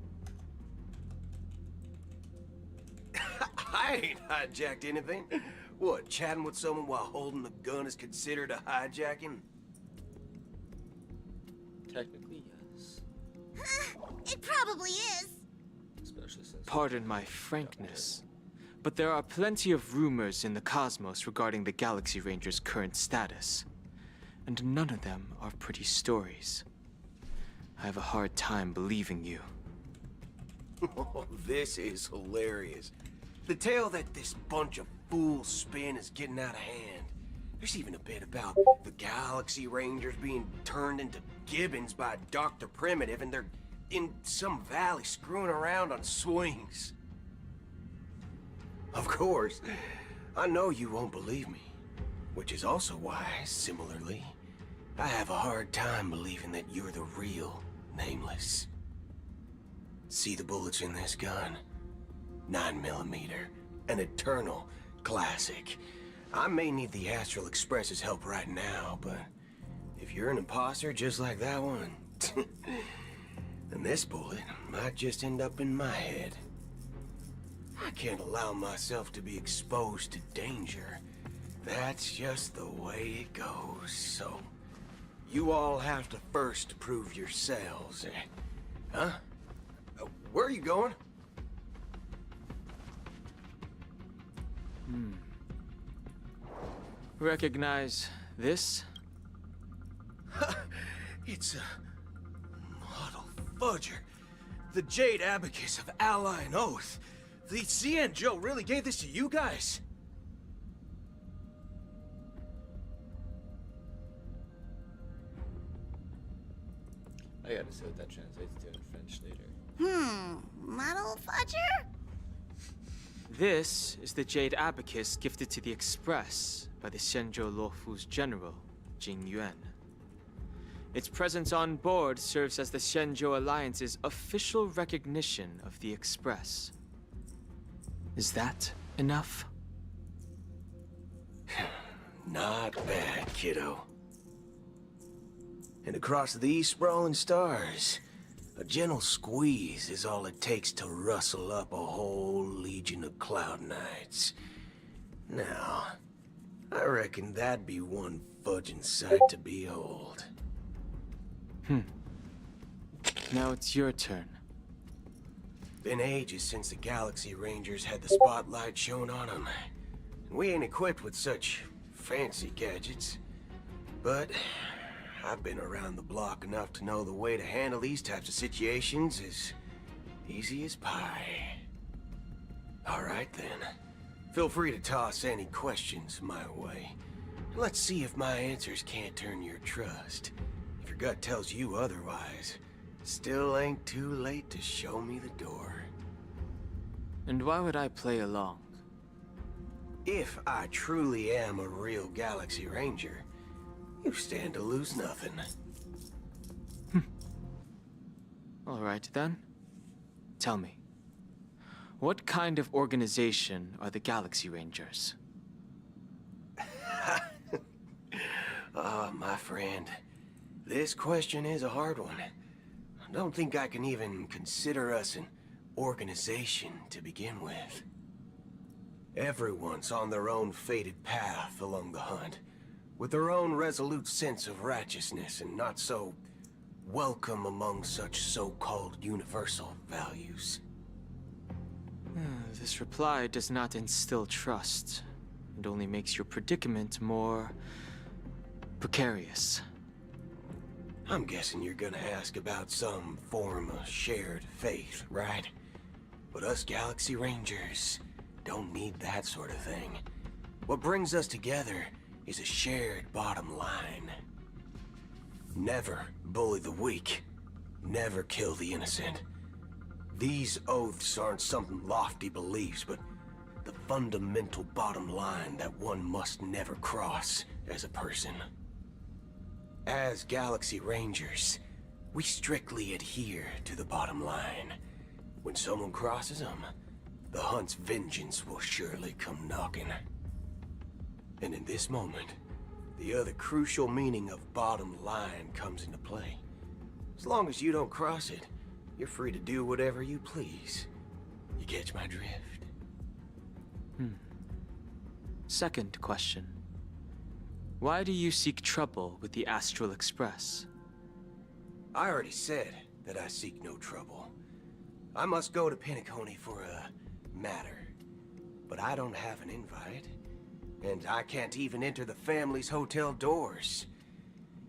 I ain't hijacked anything. What, chatting with someone while holding the gun is considered a hijacking? Technically, yes. It probably is. Especially since... Pardon my frankness, but there are plenty of rumors in the cosmos regarding the Galaxy Ranger's current status, and none of them are pretty stories. I have a hard time believing you. Oh, this is hilarious. The tale that this bunch of fools spin is getting out of hand. There's even a bit about the Galaxy Rangers being turned into gibbons by Dr. Primitive, and they're in some valley screwing around on swings. Of course, I know you won't believe me, which is also why, similarly, I have a hard time believing that you're the real Nameless. See the bullets in this gun? 9mm, an eternal classic. I may need the Astral Express's help right now, but if you're an imposter just like that one, then this bullet might just end up in my head. I can't allow myself to be exposed to danger. That's just the way it goes, so you all have to first prove yourselves. Huh? Where are you going? Recognize this? It's a model fudger. The Jade Abacus of Ally and Oath. The CN Joe really gave this to you guys? I gotta see what that translates to in French later. Model fudger? This is the Jade Abacus gifted to the Express by the Xianzhou Luofu's general, Jing Yuan. Its presence on board serves as the Xianzhou Alliance's official recognition of the Express. Is that enough? Not bad, kiddo. And across these sprawling stars, a gentle squeeze is all it takes to rustle up a whole legion of Cloud Knights. Now, I reckon that'd be one fudging sight to behold. Now it's your turn. Been ages since the Galaxy Rangers had the spotlight shown on them. We ain't equipped with such fancy gadgets. But I've been around the block enough to know the way to handle these types of situations is easy as pie. All right then. Feel free to toss any questions my way. Let's see if my answers can't turn your trust. If your gut tells you otherwise, still ain't too late to show me the door. And why would I play along? If I truly am a real Galaxy Ranger, you stand to lose nothing. All right then. Tell me, what kind of organization are the Galaxy Rangers? My friend, this question is a hard one. I don't think I can even consider us an organization to begin with. Everyone's on their own fated path along the hunt, with their own resolute sense of righteousness and not so welcome among such so-called universal values. This reply does not instill trust. It only makes your predicament more precarious. I'm guessing you're gonna ask about some form of shared faith, right? But us Galaxy Rangers don't need that sort of thing. What brings us together is a shared bottom line. Never bully the weak. Never kill the innocent. These oaths aren't some lofty beliefs, but the fundamental bottom line that one must never cross as a person. As Galaxy Rangers, we strictly adhere to the bottom line. When someone crosses them, the hunt's vengeance will surely come knocking. And in this moment, the other crucial meaning of bottom line comes into play. As long as you don't cross it, you're free to do whatever you please. You catch my drift? Second question. Why do you seek trouble with the Astral Express? I already said that I seek no trouble. I must go to Penacony for a matter. But I don't have an invite. And I can't even enter the family's hotel doors.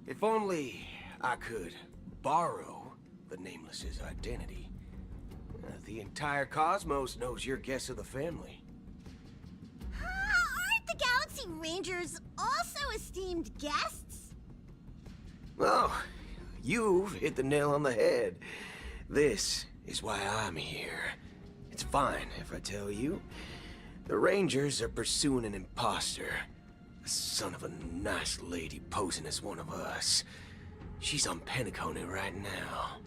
If only I could borrow the Nameless's identity. The entire cosmos knows you're guests of the family. Aren't the Galaxy Rangers also esteemed guests? Well, you've hit the nail on the head. This is why I'm here. It's fine if I tell you. The Rangers are pursuing an imposter. A son of a nice lady posing as one of us. She's on Penacony right now.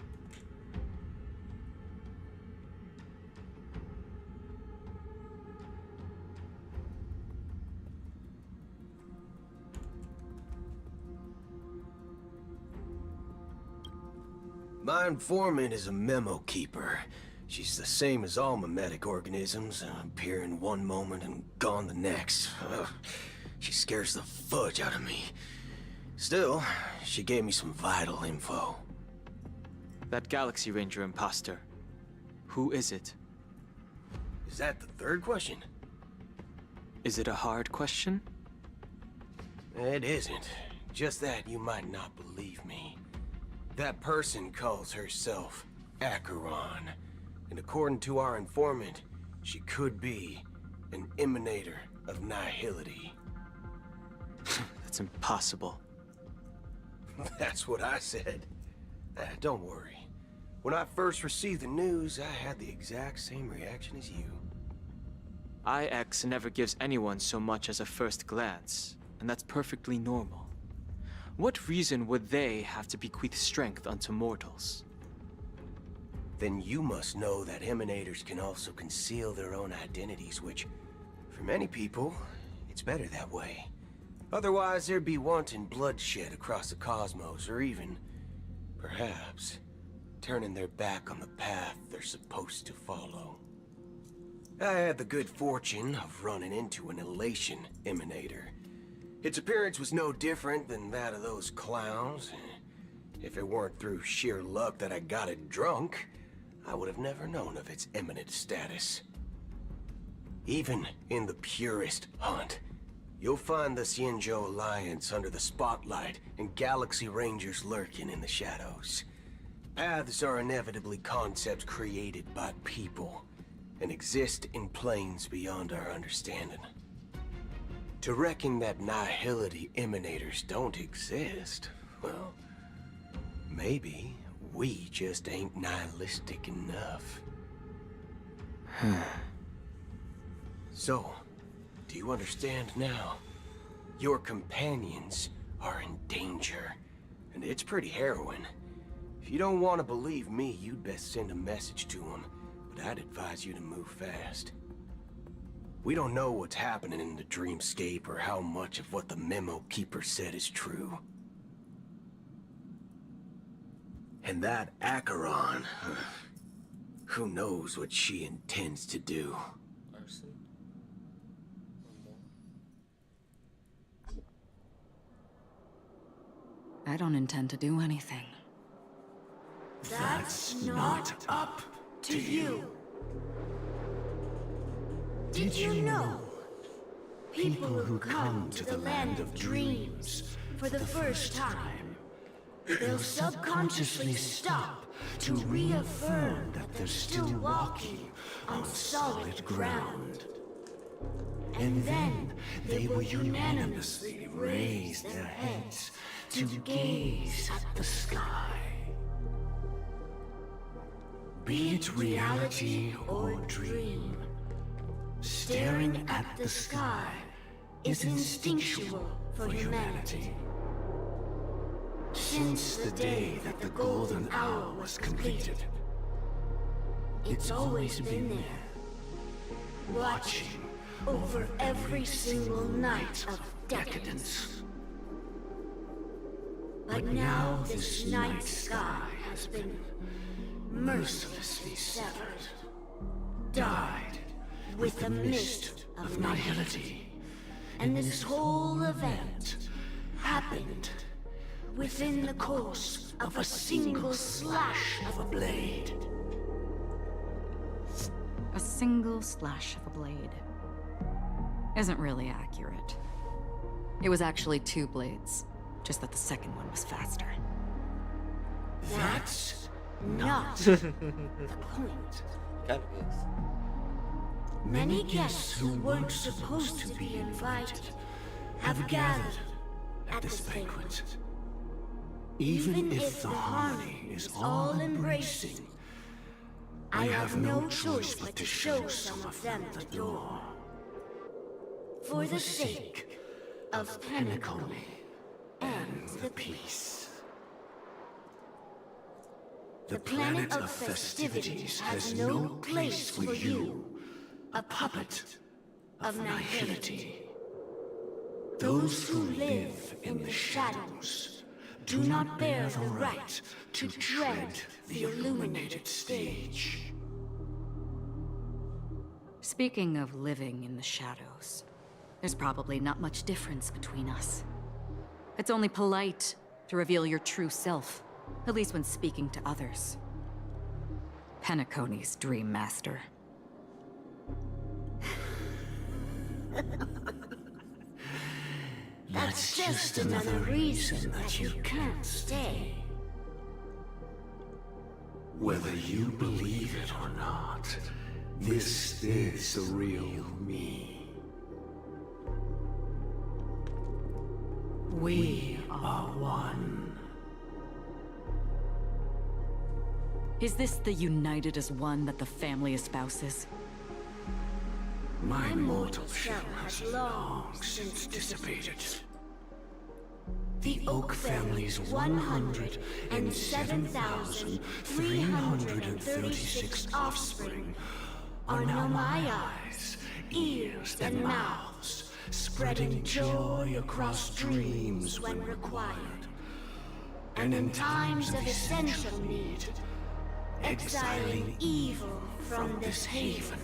My informant is a memo keeper. She's the same as all mimetic organisms, appearing one moment and gone the next. She scares the fudge out of me. Still, she gave me some vital info. That Galaxy Ranger imposter. Who is it? Is that the third question? Is it a hard question? It isn't. Just that you might not believe me. That person calls herself Acheron. And according to our informant, she could be an emanator of nihility. That's impossible. That's what I said. Don't worry. When I first received the news, I had the exact same reaction as you. IX never gives anyone so much as a first glance, and that's perfectly normal. What reason would they have to bequeath strength unto mortals? Then you must know that emanators can also conceal their own identities, which, for many people, it's better that way. Otherwise, there'd be wanton bloodshed across the cosmos, or even, perhaps, turning their back on the path they're supposed to follow. I had the good fortune of running into an elation emanator. Its appearance was no different than that of those clowns. If it weren't through sheer luck that I got it drunk, I would have never known of its eminent status. Even in the purest hunt, you'll find the Xianzhou Alliance under the spotlight and Galaxy Rangers lurking in the shadows. Paths are inevitably concepts created by people and exist in planes beyond our understanding. To reckon that nihility emanators don't exist, well, maybe we just ain't nihilistic enough. So, do you understand now? Your companions are in danger, and it's pretty harrowing. If you don't want to believe me, you'd best send a message to them, but I'd advise you to move fast. We don't know what's happening in the dreamscape or how much of what the memo keeper said is true. And that Acheron, who knows what she intends to do. Arson? I don't intend to do anything. That's not up to you. Did you know? People who come to the land of dreams for the first time, they'll subconsciously stop to reaffirm that they're still walking on solid ground. And then they will unanimously raise their heads to gaze at the sky. Be it reality or dream, staring at the sky is instinctual for humanity. Since the day that the golden hour was completed, it's always been there, watching over every single night of decadence. But now this night sky has been mercilessly severed, dyed with the mist of nihility. And this whole event happened within the course of a single slash of a blade. A single slash of a blade isn't really accurate. It was actually 2 blades, just that the second one was faster. That's not the point. Kind of is. Many guests who weren't supposed to be invited have gathered at this banquet. Even if the harmony is all-embracing, I have no choice but to show some of them the door. For the sake of Penacony and the peace. The planet of festivities has no place for you, a puppet of nihility. Those who live in the shadows do not bear the right to tread the illuminated stage. Speaking of living in the shadows, there's probably not much difference between us. It's only polite to reveal your true self, at least when speaking to others. Penacony's Dream Master. That's just another reason that you can't stay. Whether you believe it or not, this is the real me. We are one. Is this the united as one that the family espouses? My mortal shell has long since dissipated. The Oak family's 107,336 offspring are now my eyes, ears, and mouths, spreading joy across dreams when required, and in times of essential need, exiling evil from this haven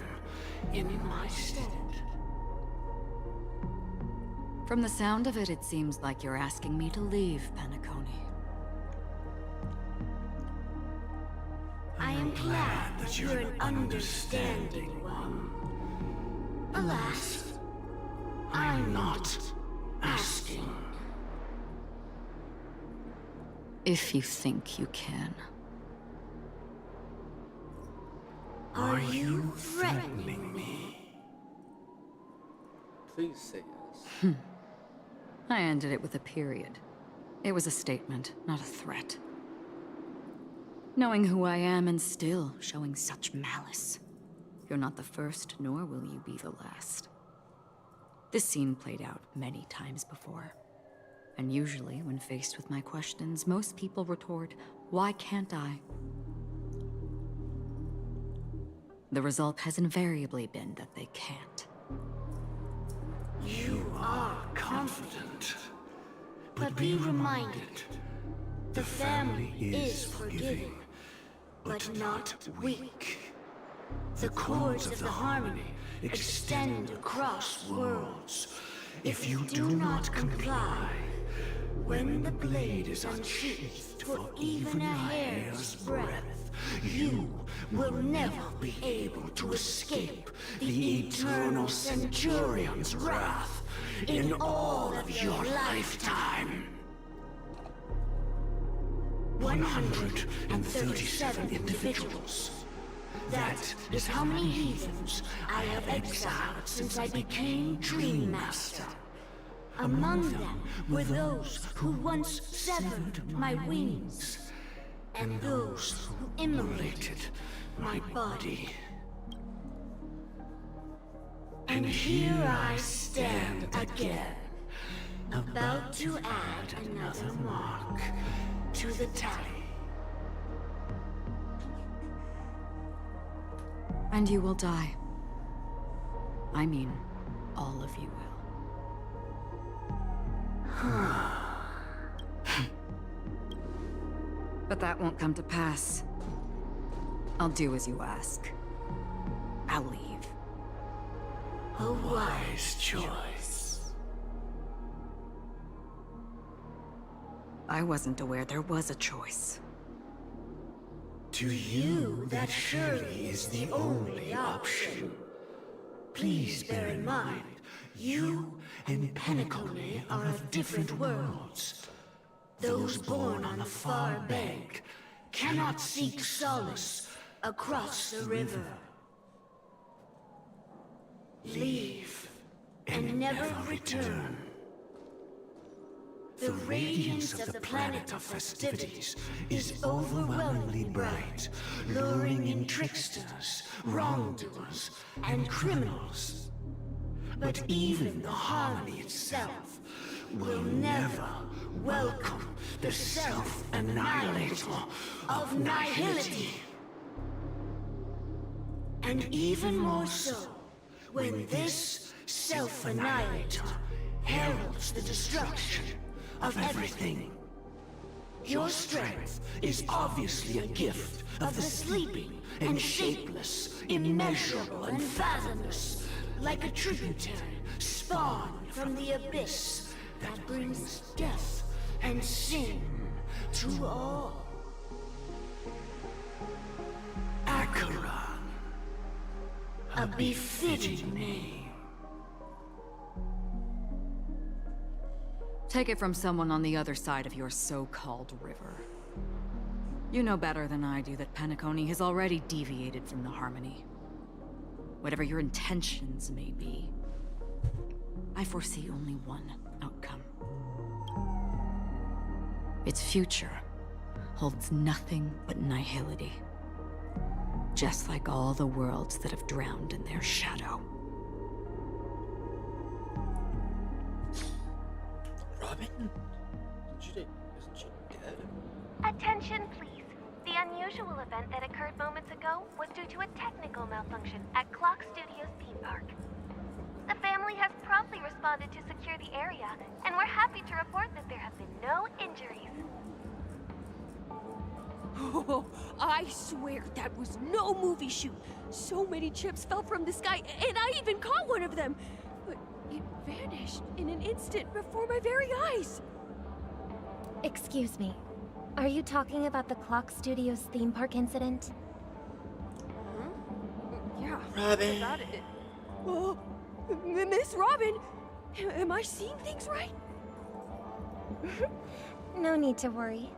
in my stead. From the sound of it, it seems like you're asking me to leave Penacony. I am glad that you're an understanding one. Alas, I'm not asking. If you think you can. Are you threatening me? Please say yes. I ended it with a period. It was a statement, not a threat. Knowing who I am and still showing such malice. You're not the first, nor will you be the last. This scene played out many times before. And usually, when faced with my questions, most people retort, "Why can't I?" The result has invariably been that they can't. You are confident. But be reminded, the family is forgiving, but not weak. The cords of the harmony extend across worlds. If you do not comply, when the blade is unsheathed for even a hair's breadth, you will never be able to escape the eternal Centurion's wrath in all of your lifetime. 137 individuals. That is how many heathens I have exiled since I became Dream Master. Among them were those who once severed my wings, and those who immolated my body. And here I stand again, about to add another mark to the tally. And you will die. I mean, all of you will. But that won't come to pass. I'll do as you ask. I'll leave. A wise choice. I wasn't aware there was a choice. To you, that surely is the only option. Please bear in mind, you and Penacony are of different worlds. Those born on the far bank cannot seek solace across the river. Leave and never return. The radiance of the planet of festivities is overwhelmingly bright, luring in tricksters, wrongdoers, and criminals. But even the harmony itself will never welcome the self-annihilator of nihility. And even more so, when this self-annihilator heralds the destruction of everything. Your strength is obviously a gift of the sleeping and shapeless, immeasurable and fathomless, like a tributary spawned from the abyss that brings death and sin to all. Acheron, a befitting name. Take it from someone on the other side of your so-called river. You know better than I do that Penacony has already deviated from the harmony. Whatever your intentions may be, I foresee only one outcome. Its future holds nothing but nihility. Just like all the worlds that have drowned in their shadow. Robin? Isn't she dead? Attention, please. The unusual event that occurred moments ago was due to a technical malfunction at Clock Studios theme park. The family has promptly responded to secure the area, and we're happy to report that there have been no injuries. Oh, I swear that was no movie shoot. So many chips fell from the sky, and I even caught one of them. But it vanished in an instant before my very eyes. Excuse me. Are you talking about the Clock Studios theme park incident? Huh? Yeah. Robin. About it. Oh, Miss Robin, am I seeing things right? No need to worry.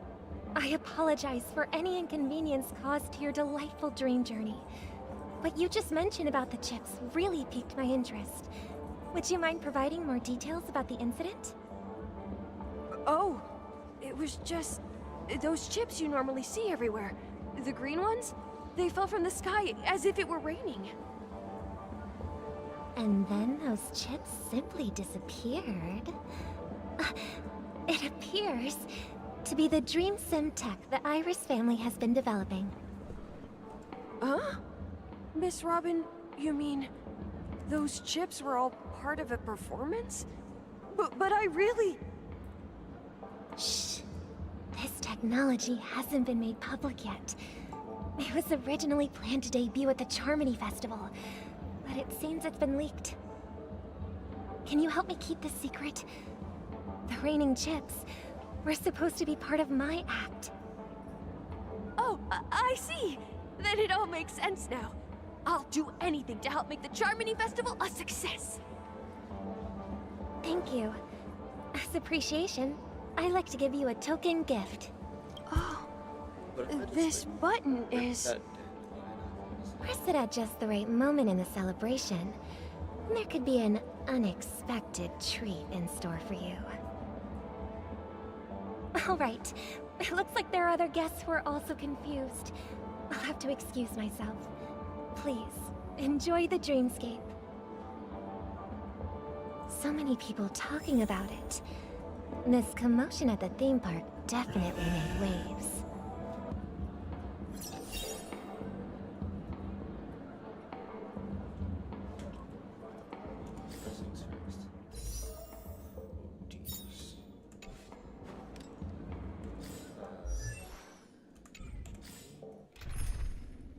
I apologize for any inconvenience caused to your delightful dream journey. What you just mentioned about the chips really piqued my interest. Would you mind providing more details about the incident? Oh, it was just those chips you normally see everywhere. The green ones? They fell from the sky as if it were raining. And then those chips simply disappeared. It appears to be the Dream Sim tech the Iris family has been developing. Huh? Miss Robin, you mean... those chips were all part of a performance? But I really... Shh. This technology hasn't been made public yet. It was originally planned to debut at the Charmony Festival, but it seems it's been leaked. Can you help me keep this secret? The raining chips were supposed to be part of my act. Oh, I see. Then it all makes sense now. I'll do anything to help make the Charmony Festival a success. Thank you. As appreciation, I'd like to give you a token gift. Oh, this button is... Press it at just the right moment in the celebration. There could be an unexpected treat in store for you. All right. It looks like there are other guests who are also confused. I'll have to excuse myself. Please, enjoy the dreamscape. So many people talking about it. This commotion at the theme park definitely made waves.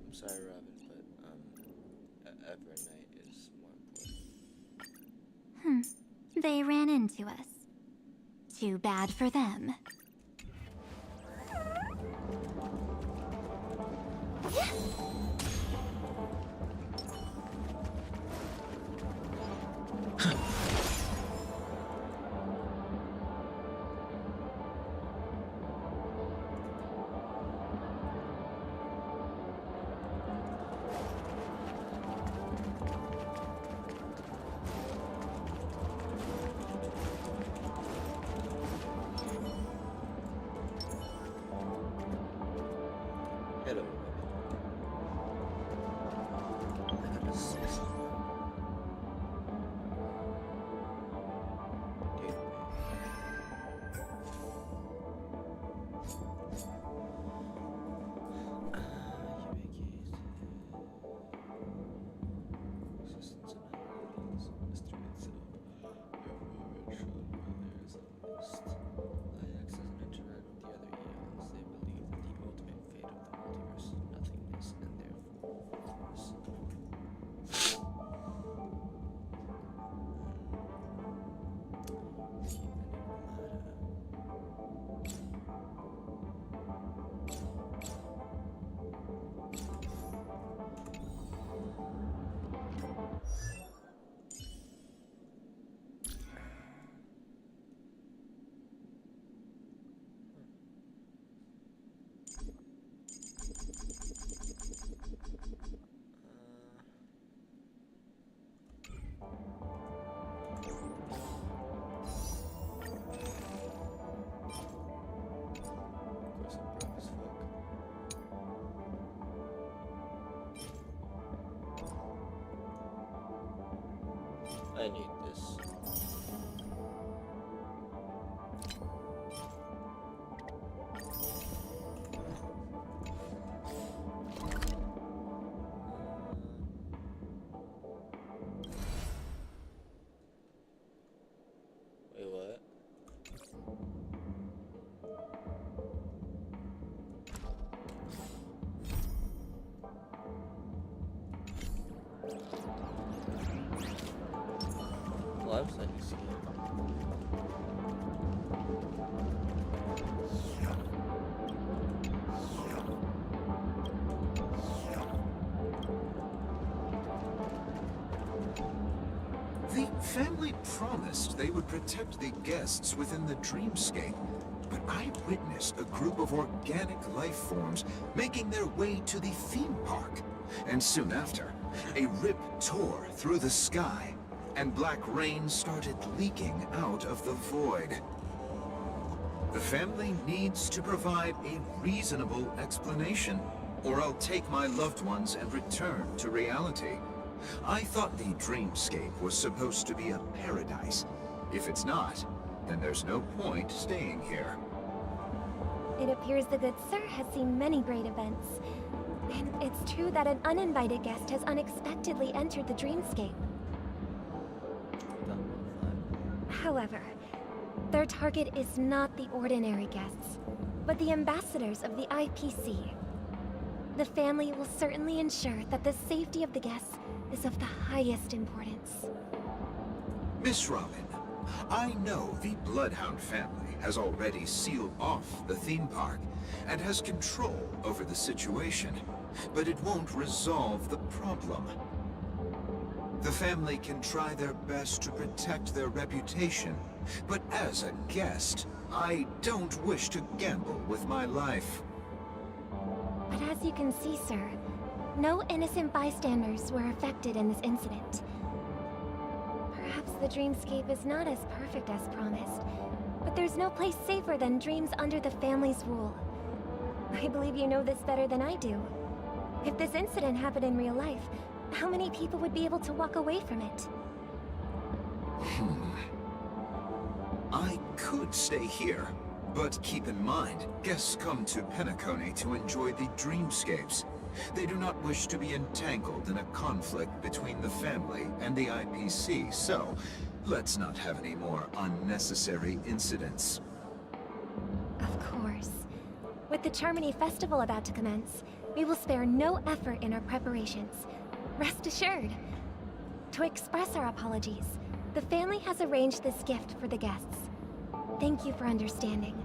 I'm sorry, Robin, but Evernight is more important. They ran into us. Too bad for them. Hello. I gotta say something. I need this. Wait, what? Lives I see. The family promised they would protect the guests within the dreamscape, but I witnessed a group of organic life forms making their way to the theme park. And soon after, a rip tore through the sky, and black rain started leaking out of the void. The family needs to provide a reasonable explanation, or I'll take my loved ones and return to reality. I thought the dreamscape was supposed to be a paradise. If it's not, then there's no point staying here. It appears the good sir has seen many great events. And it's true that an uninvited guest has unexpectedly entered the dreamscape. However, their target is not the ordinary guests, but the ambassadors of the IPC. The family will certainly ensure that the safety of the guests is of the highest importance. Miss Robin, I know the Bloodhound family has already sealed off the theme park and has control over the situation, but it won't resolve the problem. The family can try their best to protect their reputation, but as a guest, I don't wish to gamble with my life. But as you can see, sir, no innocent bystanders were affected in this incident. Perhaps the dreamscape is not as perfect as promised, but there's no place safer than dreams under the family's rule. I believe you know this better than I do. If this incident happened in real life, how many people would be able to walk away from it? I could stay here, but keep in mind, guests come to Penacony to enjoy the dreamscapes. They do not wish to be entangled in a conflict between the family and the IPC, so let's not have any more unnecessary incidents. Of course. With the Charmony Festival about to commence, we will spare no effort in our preparations. Rest assured. To express our apologies, the family has arranged this gift for the guests. Thank you for understanding.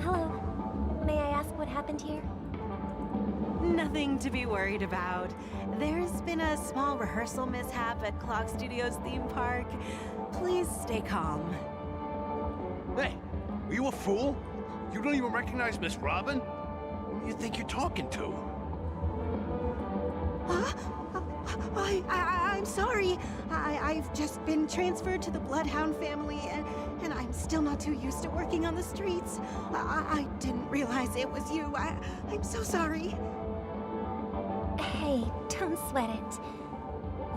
Hello. May I ask what happened here? Nothing to be worried about. There's been a small rehearsal mishap at Clock Studios theme park. Please stay calm. Hey, are you a fool? You don't even recognize Miss Robin? Who do you think you're talking to? I'm sorry. I've just been transferred to the Bloodhound family, and I'm still not too used to working on the streets. I didn't realize it was you. I'm so sorry. Hey, don't sweat it.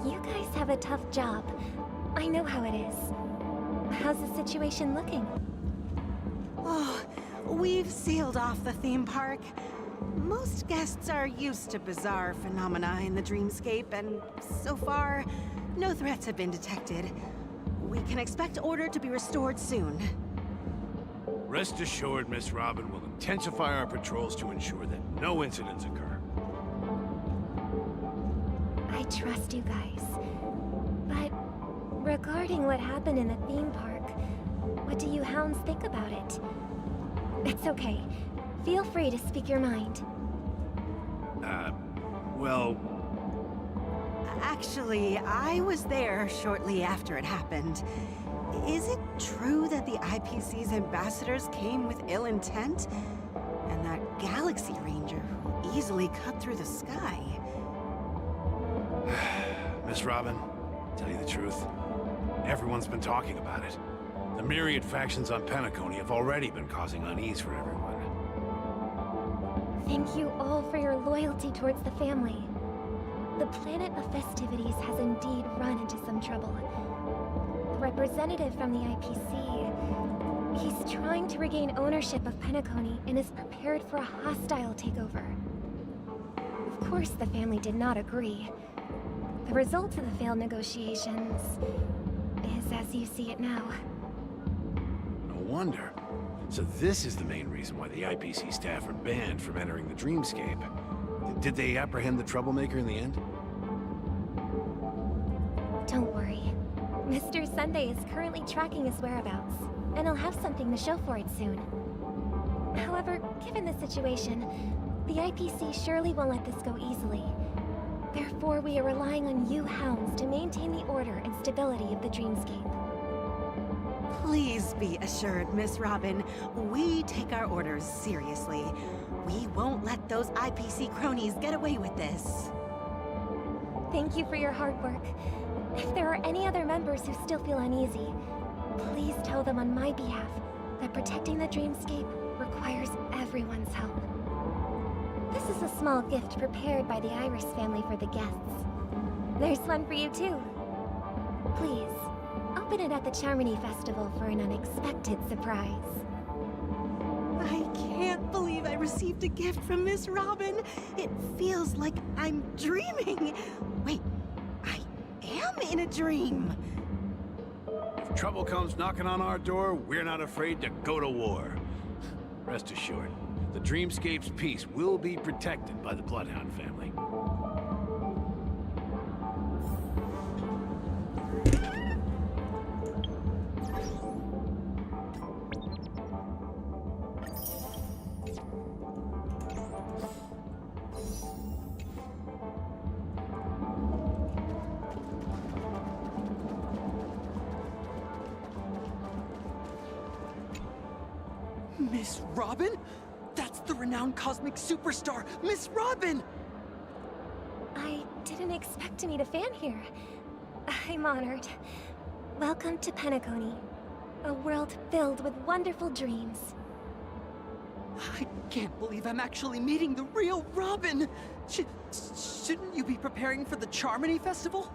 You guys have a tough job. I know how it is. How's the situation looking? Oh, we've sealed off the theme park. Most guests are used to bizarre phenomena in the dreamscape, and so far, no threats have been detected. We can expect order to be restored soon. Rest assured, Miss Robin will intensify our patrols to ensure that no incidents occur. I trust you guys. But regarding what happened in the theme park, what do you hounds think about it? It's okay. Feel free to speak your mind. Well... Actually, I was there shortly after it happened. Is it true that the IPC's ambassadors came with ill intent? And that Galaxy Ranger who easily cut through the sky? Miss Robin, tell you the truth, everyone's been talking about it. The myriad factions on Penacony have already been causing unease for everyone. Thank you all for your loyalty towards the family. The planet of festivities has indeed run into some trouble. The representative from the IPC, he's trying to regain ownership of Penacony and is prepared for a hostile takeover. Of course, the family did not agree. The result of the failed negotiations is as you see it now. No wonder. So this is the main reason why the IPC staff are banned from entering the dreamscape. Did they apprehend the troublemaker in the end? Don't worry. Mr. Sunday is currently tracking his whereabouts, and he'll have something to show for it soon. However, given the situation, the IPC surely won't let this go easily. Therefore, we are relying on you hounds to maintain the order and stability of the dreamscape. Please be assured, Miss Robin, we take our orders seriously. We won't let those IPC cronies get away with this. Thank you for your hard work. If there are any other members who still feel uneasy, please tell them on my behalf that protecting the dreamscape requires everyone's help. This is a small gift prepared by the Iris family for the guests. There's one for you too. Please, Open it at the Charmony Festival for an unexpected surprise. I can't believe I received a gift from Miss Robin. It feels like I'm dreaming. Wait, I am in a dream. If trouble comes knocking on our door, we're not afraid to go to war. Rest assured, the Dreamscape's peace will be protected by the Bloodhound family. Miss Robin? That's the renowned cosmic superstar, Miss Robin! I didn't expect to meet a fan here. I'm honored. Welcome to Penacony, a world filled with wonderful dreams. I can't believe I'm actually meeting the real Robin! Shouldn't you be preparing for the Charmony Festival?